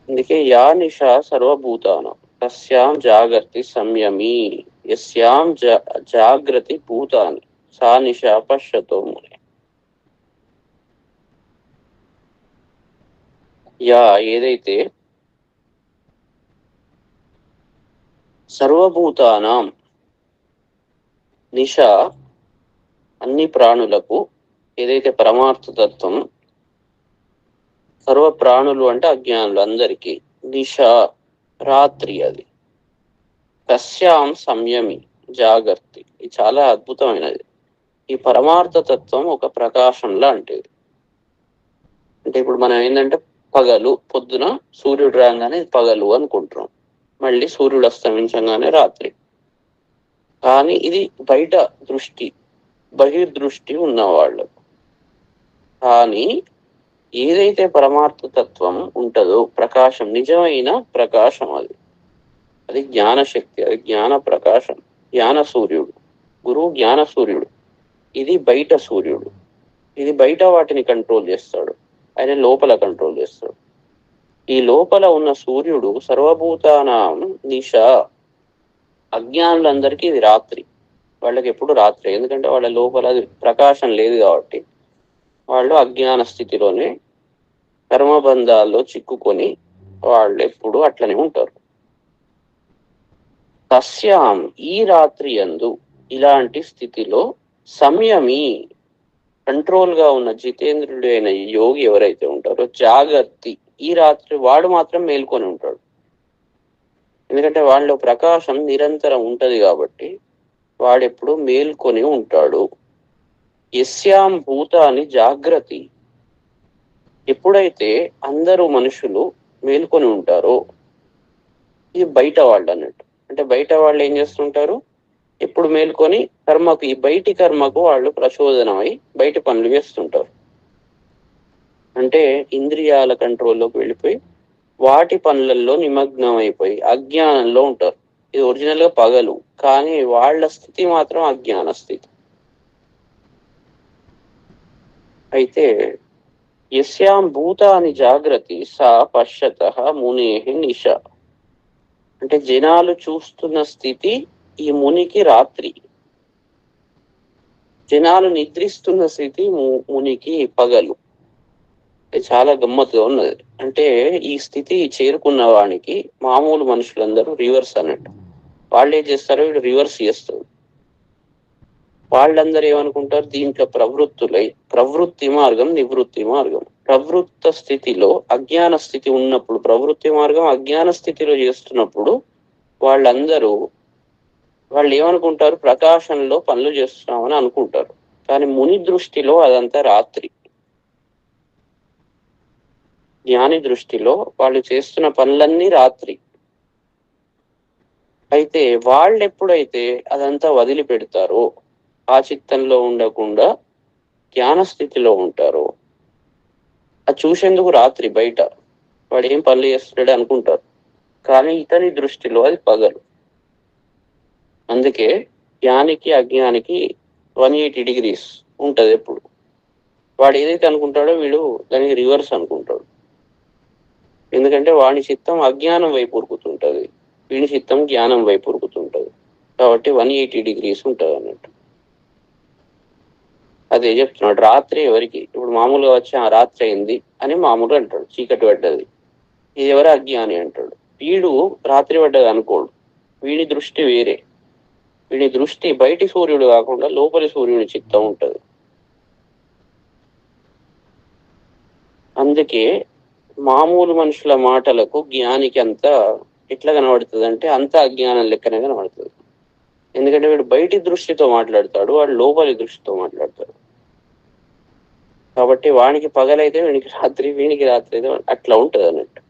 అందుకే యా నిషా సర్వభూతానం తస్యాం జాగర్తి సంయమీ, యస్యాం జాగ్రతి భూతాని సా నిషా పశ్యతో మునే. యా, ఏదైతే సర్వభూతానాం, నిష అన్ని ప్రాణులకు, ఏదైతే పరమార్థతత్వం, సర్వ ప్రాణులు అంటే అజ్ఞానులు అందరికీ, నిష రాత్రి అది, తస్యాం సంయమి జాగర్తి, ఇది చాలా అద్భుతమైనది. ఈ పరమార్థతత్వం ఒక ప్రకాశం లాంటిది. అంటే ఇప్పుడు మనం ఏంటంటే పగలు, పొద్దున సూర్యుడు రాగానే పగలు అనుకుంటున్నాం, మళ్ళీ సూర్యుడు అస్తమించగానే రాత్రి. కానీ ఇది బయట దృష్టి, బహిర్దృష్టి ఉన్నవాళ్ళు. కానీ ఏదైతే పరమార్థతత్వం ఉంటుందో, ప్రకాశం, నిజమైన ప్రకాశం, అది అది జ్ఞానశక్తి, అది జ్ఞాన ప్రకాశం, జ్ఞాన సూర్యుడు, గురువు జ్ఞాన సూర్యుడు. ఇది బయట సూర్యుడు, ఇది బయట వాటిని కంట్రోల్ చేస్తాడు, ఆయన లోపల కంట్రోల్ చేస్తాడు. ఈ లోపల ఉన్న సూర్యుడు సర్వభూతానాం నిష, అజ్ఞానులందరికీ ఇది రాత్రి, వాళ్ళకి ఎప్పుడు రాత్రి, ఎందుకంటే వాళ్ళ లోపల అది ప్రకాశం లేదు కాబట్టి వాళ్ళు అజ్ఞాన స్థితిలోనే కర్మబంధాల్లో చిక్కుకొని వాళ్ళు ఎప్పుడు అట్లనే ఉంటారు. తస్యాం, ఈ రాత్రి యందు, ఇలాంటి స్థితిలో, సంయమి, కంట్రోల్ గా ఉన్న జితేంద్రుడు అయిన యోగి ఎవరైతే ఉంటారో, జాగర్తి, ఈ రాత్రి వాడు మాత్రం మేల్కొని ఉంటాడు. ఎందుకంటే వాళ్ళలో ప్రకాశం నిరంతరం ఉంటది కాబట్టి వాడెప్పుడు మేల్కొని ఉంటాడు. యస్యాం భూతాని జాగ్రత్త, ఎప్పుడైతే అందరూ మనుషులు మేల్కొని ఉంటారో, ఇది బయట వాళ్ళు అన్నట్టు. అంటే బయట వాళ్ళు ఏం చేస్తుంటారు, ఎప్పుడు మేల్కొని కర్మకు, ఈ బయటి కర్మకు వాళ్ళు ప్రచోదనమై బయటి పనులు చేస్తుంటారు. అంటే ఇంద్రియాల కంట్రోల్లోకి వెళ్ళిపోయి వాటి పనులలో నిమగ్నం అయిపోయి అజ్ఞానంలో ఉంటారు. ఇది ఒరిజినల్ గా పగలు, కానీ వాళ్ళ స్థితి మాత్రం అజ్ఞాన స్థితి. అయితే యస్యాం భూతాని జాగ్రత్త సా పశ్యత మునేహి నిశ, అంటే జనాలు చూస్తున్న స్థితి ఈ మునికి రాత్రి, జనాలు నిద్రిస్తున్న స్థితి మునికి పగలు. చాలా గమ్మత్తుగా ఉన్నది. అంటే ఈ స్థితి చేరుకున్న వానికి మామూలు మనుషులందరూ రివర్స్ అన్నట్టు. వాళ్ళు ఏం చేస్తారు, వీడు రివర్స్ చేస్తారు. వాళ్ళందరూ ఏమనుకుంటారు, దీంట్లో ప్రవృత్తి మార్గం, నివృత్తి మార్గం. ప్రవృత్త స్థితిలో అజ్ఞాన స్థితి ఉన్నప్పుడు ప్రవృత్తి మార్గం, అజ్ఞాన స్థితిలో చేస్తున్నప్పుడు వాళ్ళు ఏమనుకుంటారు, ప్రకాశంలో పనులు చేస్తున్నామని అనుకుంటారు. కానీ ముని దృష్టిలో అదంతా రాత్రి. జ్ఞాని దృష్టిలో వాళ్ళు చేస్తున్న పనులన్నీ రాత్రి. అయితే వాళ్ళు ఎప్పుడైతే అదంతా వదిలిపెడతారో, ఆ చిత్తంలో ఉండకుండా జ్ఞాన స్థితిలో ఉంటారో, అది చూసేందుకు రాత్రి బయట వాడు ఏం పనులు చేస్తున్నాడు అనుకుంటారు, కానీ ఇతని దృష్టిలో అది పగలు. అందుకే జ్ఞానికి అజ్ఞానికి 180 degrees ఉంటది. ఎప్పుడు వాడు ఏదైతే అనుకుంటాడో వీడు దానికి రివర్స్ అనుకుంటాడు. ఎందుకంటే వాడి చిత్తం అజ్ఞానం వైపు ఉరుకుతుంటది, వీడి చిత్తం జ్ఞానం వైపు ఉరుకుతుంటది. కాబట్టి 180 degrees ఉంటుంది అన్నట్టు. అదే చెప్తున్నాడు. రాత్రి ఎవరికి, ఇప్పుడు మామూలుగా వచ్చి ఆ రాత్రి అయింది అని మామూలుగా అంటాడు, చీకటి పడ్డది, ఇది ఎవరు అజ్ఞాని అంటాడు. వీడు రాత్రి పడ్డది అనుకోడు, వీడి దృష్టి వేరే. వీడి దృష్టి బయటి సూర్యుడు కాకుండా లోపలి సూర్యుని చిత్తం ఉంటది. అందుకే మామూలు మనుషుల మాటలకు జ్ఞానికి అంతా ఎట్లా కనబడుతుంది అంటే అంత అజ్ఞానం లెక్కనే కనబడుతుంది. ఎందుకంటే వీడు బయటి దృష్టితో మాట్లాడతాడు, వాడు లోపలి దృష్టితో మాట్లాడతాడు. కాబట్టి వానికి పగలైతే వీనికి రాత్రి, వీనికి రాత్రి అయితే అట్లా ఉంటది అన్నట్టు.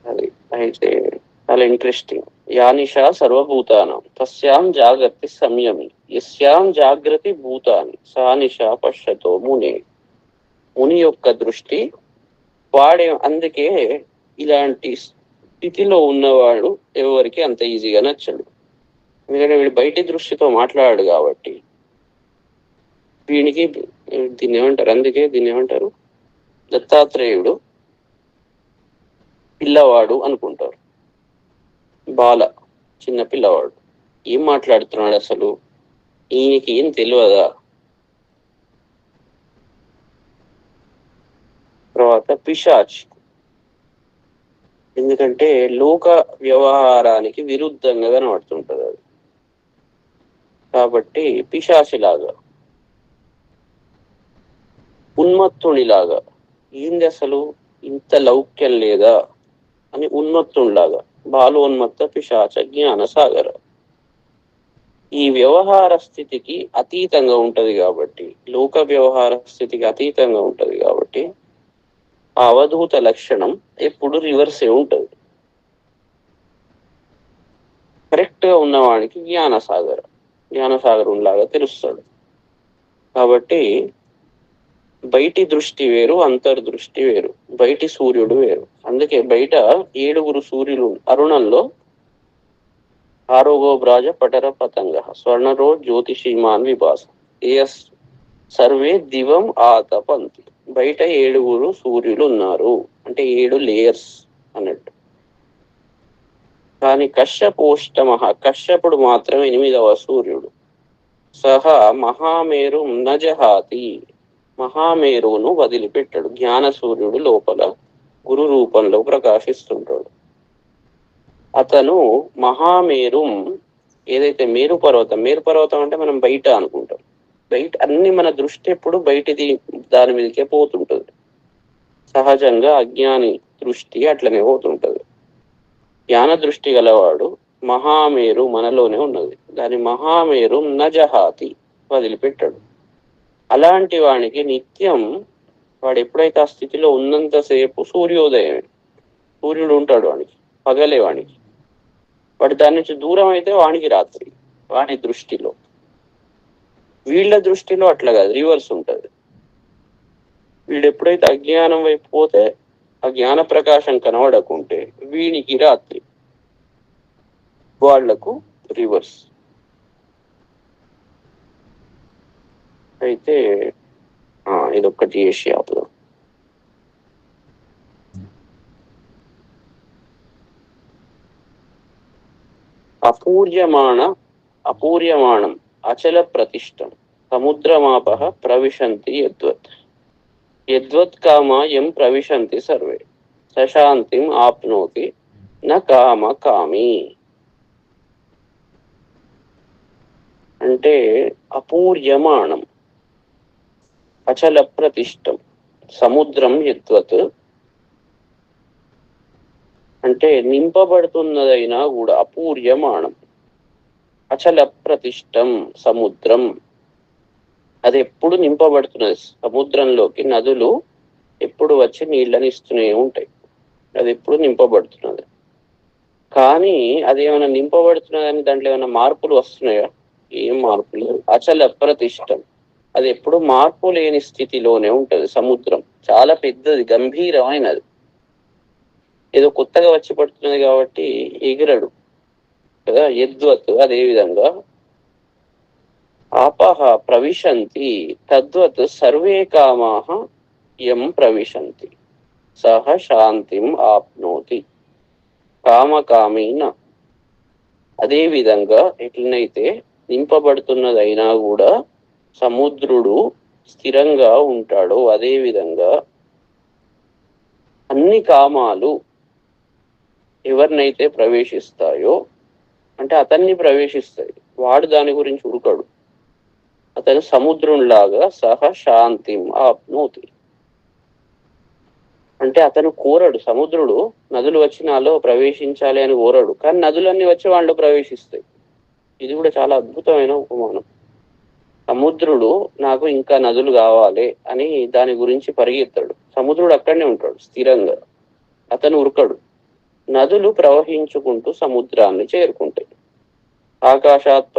అది అయితే చాలా ఇంట్రెస్టింగ్. యానిషా సర్వభూతానం తస్యాం జాగ్రత్త సంయమి, యస్యాం జాగ్రత్త భూతాని సానిషా పశ్యతో మునే. ముని యొక్క దృష్టి వాడే. అందుకే ఇలాంటి స్థితిలో ఉన్నవాడు ఎవరికి అంత ఈజీగా నచ్చడు. ఎందుకంటే వీడు బయటి దృష్టితో మాట్లాడాడు కాబట్టి వీనికి దీన్ని ఏమంటారు, అందుకే దీన్ని ఏమంటారు, దత్తాత్రేయుడు పిల్లవాడు అనుకుంటారు. బాల, చిన్న పిల్లవాడు ఏం మాట్లాడుతున్నాడు అసలు, ఈయనకి ఏం తెలియదా. తర్వాత పిశాచ్, ఎందుకంటే లోక వ్యవహారానికి విరుద్ధంగా కనబడుతుంటది అది. కాబట్టి పిశాచిలాగా, ఉన్మత్తునిలాగా, ఏంది అసలు ఇంత లౌక్యం లేదా అని ఉన్మత్తునిలాగా. బాలోన్మత్త పిశాచ జ్ఞాన సాగర. ఈ వ్యవహార స్థితికి అతీతంగా ఉంటది కాబట్టి, లోక వ్యవహార స్థితికి అతీతంగా ఉంటది కాబట్టి ఆ అవధూత లక్షణం ఎప్పుడు రివర్సే ఉంటది. కరెక్ట్ గా ఉన్నవాడికి జ్ఞానసాగరంలాగా తెలుస్తాడు. కాబట్టి బయటి దృష్టి వేరు, అంతర్దృష్టి వేరు, బయటి సూర్యుడు వేరు. అందుకే బయట 7 సూర్యులు అరుణంలో ఆరోగో బ్రాజ పటర పతంగ స్వర్ణరో జ్యోతిషీమాన్ విభాస ఏయస్ సర్వే దివం ఆతపంతి. బయట 7 సూర్యులు ఉన్నారు, అంటే 7 లేయర్స్ అన్నట్టు. కానీ కశ్యపుడు మాత్రం 8వ సూర్యుడు. సహా మహామేరు నజహాతి, మహామేరును వదిలిపెట్టాడు. జ్ఞాన సూర్యుడు లోపల గురు రూపంలో ప్రకాశిస్తుంటాడు. అతను మహామేరు, ఏదైతే మేరు పర్వతం అంటే మనం బయట అనుకుంటాం. బయట అన్ని మన దృష్టి ఎప్పుడు బయటిది దాని మీదకే పోతుంటుంది. సహజంగా అజ్ఞాని దృష్టి అట్లనే పోతుంటది. జ్ఞాన దృష్టి గలవాడు మహామేరు మనలోనే ఉన్నది, దాని మహామేరు నజహాతి వదిలిపెట్టాడు. అలాంటి వానికి నిత్యం వాడు ఎప్పుడైతే ఆ స్థితిలో ఉన్నంతసేపు సూర్యోదయం, సూర్యుడు ఉంటాడు వానికి, పగలే వానికి. వాడు దాని నుంచి దూరం అయితే వానికి రాత్రి, వాని దృష్టిలో. వీళ్ళ దృష్టిలో అట్లా కాదు, రివర్స్ ఉంటది. వీడు ఎప్పుడైతే అజ్ఞానం వైపు పోతే ఆ జ్ఞాన ప్రకాశం కనబడకుంటే వీనికి రాత్రి, వాళ్లకు రివర్స్. అయితే ఇదొక్కటి చేసి ఆపుదాం. అపూర్యమాణం అచల ప్రతిష్టం సముద్రమాప ప్రవిశంతి యద్వత్. యద్వత్ కామా యం ప్రవిశంతి సర్వే సశాంతిం ఆప్నోతి న కామ కామి. అంటే అపూర్యమాణం అచల ప్రతిష్టం సముద్రం యద్వత్ అంటే నింపబడుతున్నదైనా కూడా అపూర్యమాణం. అచల ప్రతిష్టం సముద్రం, అది ఎప్పుడు నింపబడుతున్నది. సముద్రంలోకి నదులు ఎప్పుడు వచ్చి నీళ్ళని ఇస్తూనే ఉంటాయి, అది ఎప్పుడు నింపబడుతున్నది. కానీ అది ఏమైనా నింపబడుతున్నదని దాంట్లో ఏమైనా మార్పులు వస్తున్నాయా? ఏం మార్పు లేదు. అచల ప్రతిష్టం, అది ఎప్పుడు మార్పు లేని స్థితిలోనే ఉంటది. సముద్రం చాలా పెద్దది, గంభీరమైనది. ఏదో కొత్తగా వచ్చి పడుతున్నది కాబట్టి ఎగిరడు కదా. యద్వత్ అదే విధంగా ఆపహ ప్రవిశంతి తద్వత్ సర్వే కామాః యం ప్రవిశంతి సహ శాంతిం ఆప్నోతి కామకామేన. అదే విధంగా ఎట్లనైతే నింపబడుతున్నదైనా కూడా సముద్రుడు స్థిరంగా ఉంటాడో, అదే విధంగా అన్ని కామాలు ఎవరినైతే ప్రవేశిస్తాయో అంటే అతన్ని ప్రవేశిస్తాయి, వాడు దాని గురించి ఉడకడు. అతను సముద్రంలాగా సహ శాంతిం ఆప్నోతి అంటే అతను కోరడు. సముద్రుడు నదులు వచ్చి నాలో ప్రవేశించాలి అని కోరడు, కానీ నదులన్నీ వచ్చి వాళ్ళు ప్రవేశిస్తాయి. ఇది కూడా చాలా అద్భుతమైన ఉపమానం. సముద్రుడు నాకు ఇంకా నదులు కావాలి అని దాని గురించి పరిగెత్తాడు. సముద్రుడు అక్కడనే ఉంటాడు స్థిరంగా, అతను ఉరకడు. నదులు ప్రవహించుకుంటూ సముద్రాన్ని చేరుకుంటాయి. ఆకాశాత్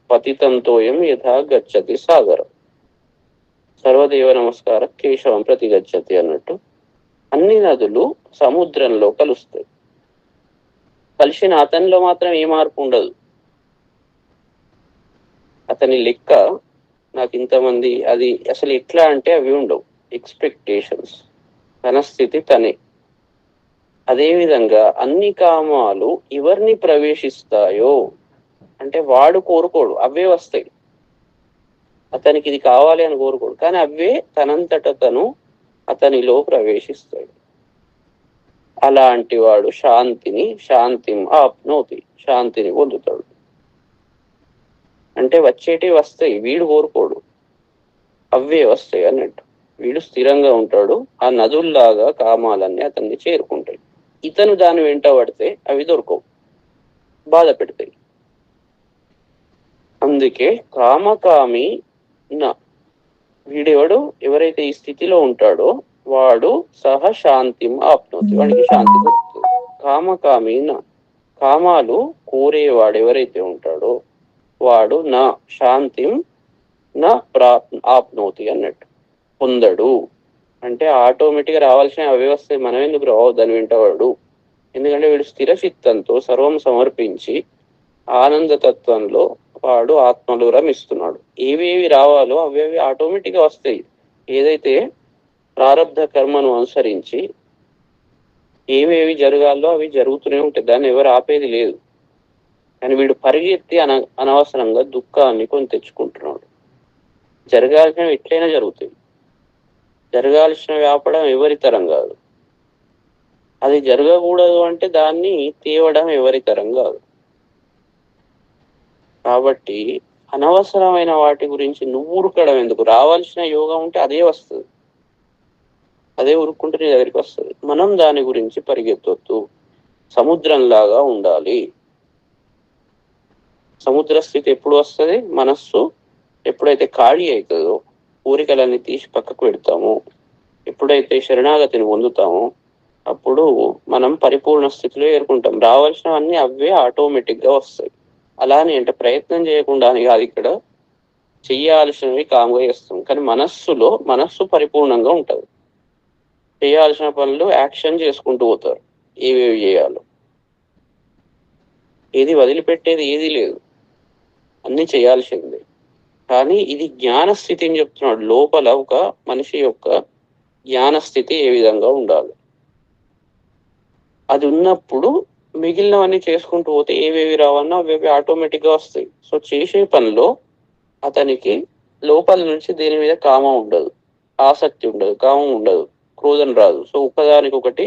పతితంతోయం యథా గచ్చతి సాగరం. సర్వదేవ నమస్కారం కేశవం ప్రతి గచ్చతి అన్నట్టు అన్ని నదులు సముద్రంలో కలుస్తాయి. కలిసిన అతనిలో మాత్రం ఏ మార్పు ఉండదు. అతని లెక్క నాకు ఇంతమంది, అది అసలు ఎట్లా అంటే అవి ఉండవు, ఎక్స్పెక్టేషన్స్. తన స్థితి తనే. అదేవిధంగా అన్ని కామాలు ఎవరిని ప్రవేశిస్తాయో అంటే వాడు కోరుకోడు, అవే వస్తాయి. అతనికి ఇది కావాలి అని కోరుకోడు, కానీ అవే తనంతట తను అతనిలో ప్రవేశిస్తాడు. అలాంటి వాడు శాంతిం ఆప్నోతి శాంతిని పొందుతాడు. అంటే వచ్చేటివి వస్తాయి, వీడు కోరుకోడు, అవే వస్తాయి అన్నట్టు. వీడు స్థిరంగా ఉంటాడు. ఆ నదుల్లాగా కామాలన్నీ అతన్ని చేరుకుంటాయి. ఇతను దాని వెంట పడితే అవి దొరకవు, బాధ పెడతాయి. అందుకే కామకామి నా, వీడెవడు ఎవరైతే ఈ స్థితిలో ఉంటాడో వాడు సహ శాంతిం ఆప్నోతి, వాడికి శాంతి దొరుకుతుంది. కామకామి నా, కామాలు కోరేవాడు ఎవరైతే ఉంటాడో వాడు నా శాంతిం నా ఆప్నోతి అన్నట్టు, పొందడు. అంటే ఆటోమేటిక్గా రావాల్సిన వ్యవస్థ మనం ఎందుకు రావు దాని వెంటవాడు. ఎందుకంటే వీడు స్థిరచిత్తంతో సర్వం సమర్పించి ఆనందతత్వంలో వాడు ఆత్మలో రమిస్తున్నాడు. ఏవేవి రావాలో అవేవి ఆటోమేటిక్గా వస్తాయి. ఏదైతే ప్రారబ్ధ కర్మను అనుసరించి ఏవేవి జరగాలో అవి జరుగుతూనే ఉంటాయి, దాన్ని ఎవరు ఆపేది లేదు. కానీ వీడు పరిగెత్తి అనవసరంగా దుఃఖాన్ని కొని తెచ్చుకుంటున్నాడు. జరగాల్సినవి ఎట్లయినా జరుగుతాయి. జరగాల్సిన వ్యాపడం ఎవరి తరం కాదు. అది జరగకూడదు అంటే దాన్ని తేవడం ఎవరి తరం కాదు. కాబట్టి అనవసరమైన వాటి గురించి నువ్వు ఉరకడం ఎందుకు? రావాల్సిన యోగం ఉంటే అదే వస్తుంది. అదే ఉరుక్కుంటే నీ దగ్గరికి వస్తుంది. మనం దాని గురించి పరిగెత్తొద్దు, సముద్రంలాగా ఉండాలి. సముద్ర స్థితి ఎప్పుడు వస్తుంది? మనస్సు ఎప్పుడైతే ఖాళీ అవుతుందో, కోరికలన్నీ తీసి పక్కకు పెడతామో, ఎప్పుడైతే శరణాగతిని పొందుతామో అప్పుడు మనం పరిపూర్ణ స్థితిలో ఏర్కుంటాం. రావాల్సినవన్నీ అవే ఆటోమేటిక్ గా వస్తాయి. అలానే అంటే ప్రయత్నం చేయకుండా అని కాదు, ఇక్కడ చెయ్యాల్సినవి కామ్గా చేస్తాం. కానీ మనస్సు పరిపూర్ణంగా ఉంటుంది. చేయాల్సిన పనులు యాక్షన్ చేసుకుంటూ పోతారు, ఏవేవి చేయాలో. ఏది వదిలిపెట్టేది ఏది లేదు, అన్ని చేయాల్సిందే. కానీ ఇది జ్ఞాన స్థితి అని చెప్తున్నాడు. లోపల ఒక మనిషి యొక్క జ్ఞాన స్థితి ఏ విధంగా ఉండాలి, అది ఉన్నప్పుడు మిగిలినవన్నీ చేసుకుంటూ పోతే ఏవేవి రావన్నా అవేవి ఆటోమేటిక్ గా వస్తాయి. సో చేసే పనిలో అతనికి లోపల నుంచి దేని మీద కామం ఉండదు, ఆసక్తి ఉండదు, కామం ఉండదు, క్రోధం రాదు. సో ఒకదానికి ఒకటి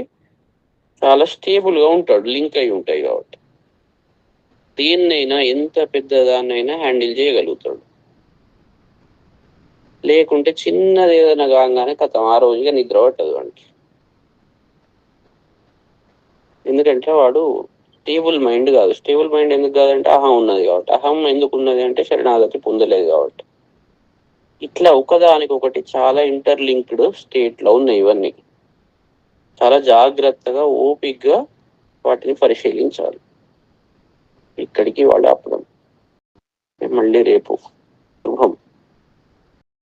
చాలా స్టేబుల్ గా ఉంటాడు, లింక్ అయి ఉంటాయి కాబట్టి దేన్నైనా ఎంత పెద్దదాన్నైనా హ్యాండిల్ చేయగలుగుతాడు. లేకుంటే చిన్నది ఏదైనా కాగానే కథం, ఆ రోజుగా నిద్ర పట్టదు వాడికి. ఎందుకంటే వాడు స్టేబుల్ మైండ్ కాదు. స్టేబుల్ మైండ్ ఎందుకు కాదంటే అహం ఉన్నది కాబట్టి. అహం ఎందుకు ఉన్నది అంటే శరణాగతి పొందలేదు కాబట్టి. ఇట్లా ఒకదానికొకటి చాలా ఇంటర్లింక్డ్ స్టేట్ లో ఉన్నాయి ఇవన్నీ. చాలా జాగ్రత్తగా ఓపికగా వాటిని పరిశీలించాలి. ఇక్కడికి వాడు ఆపడం. మళ్ళీ రేపు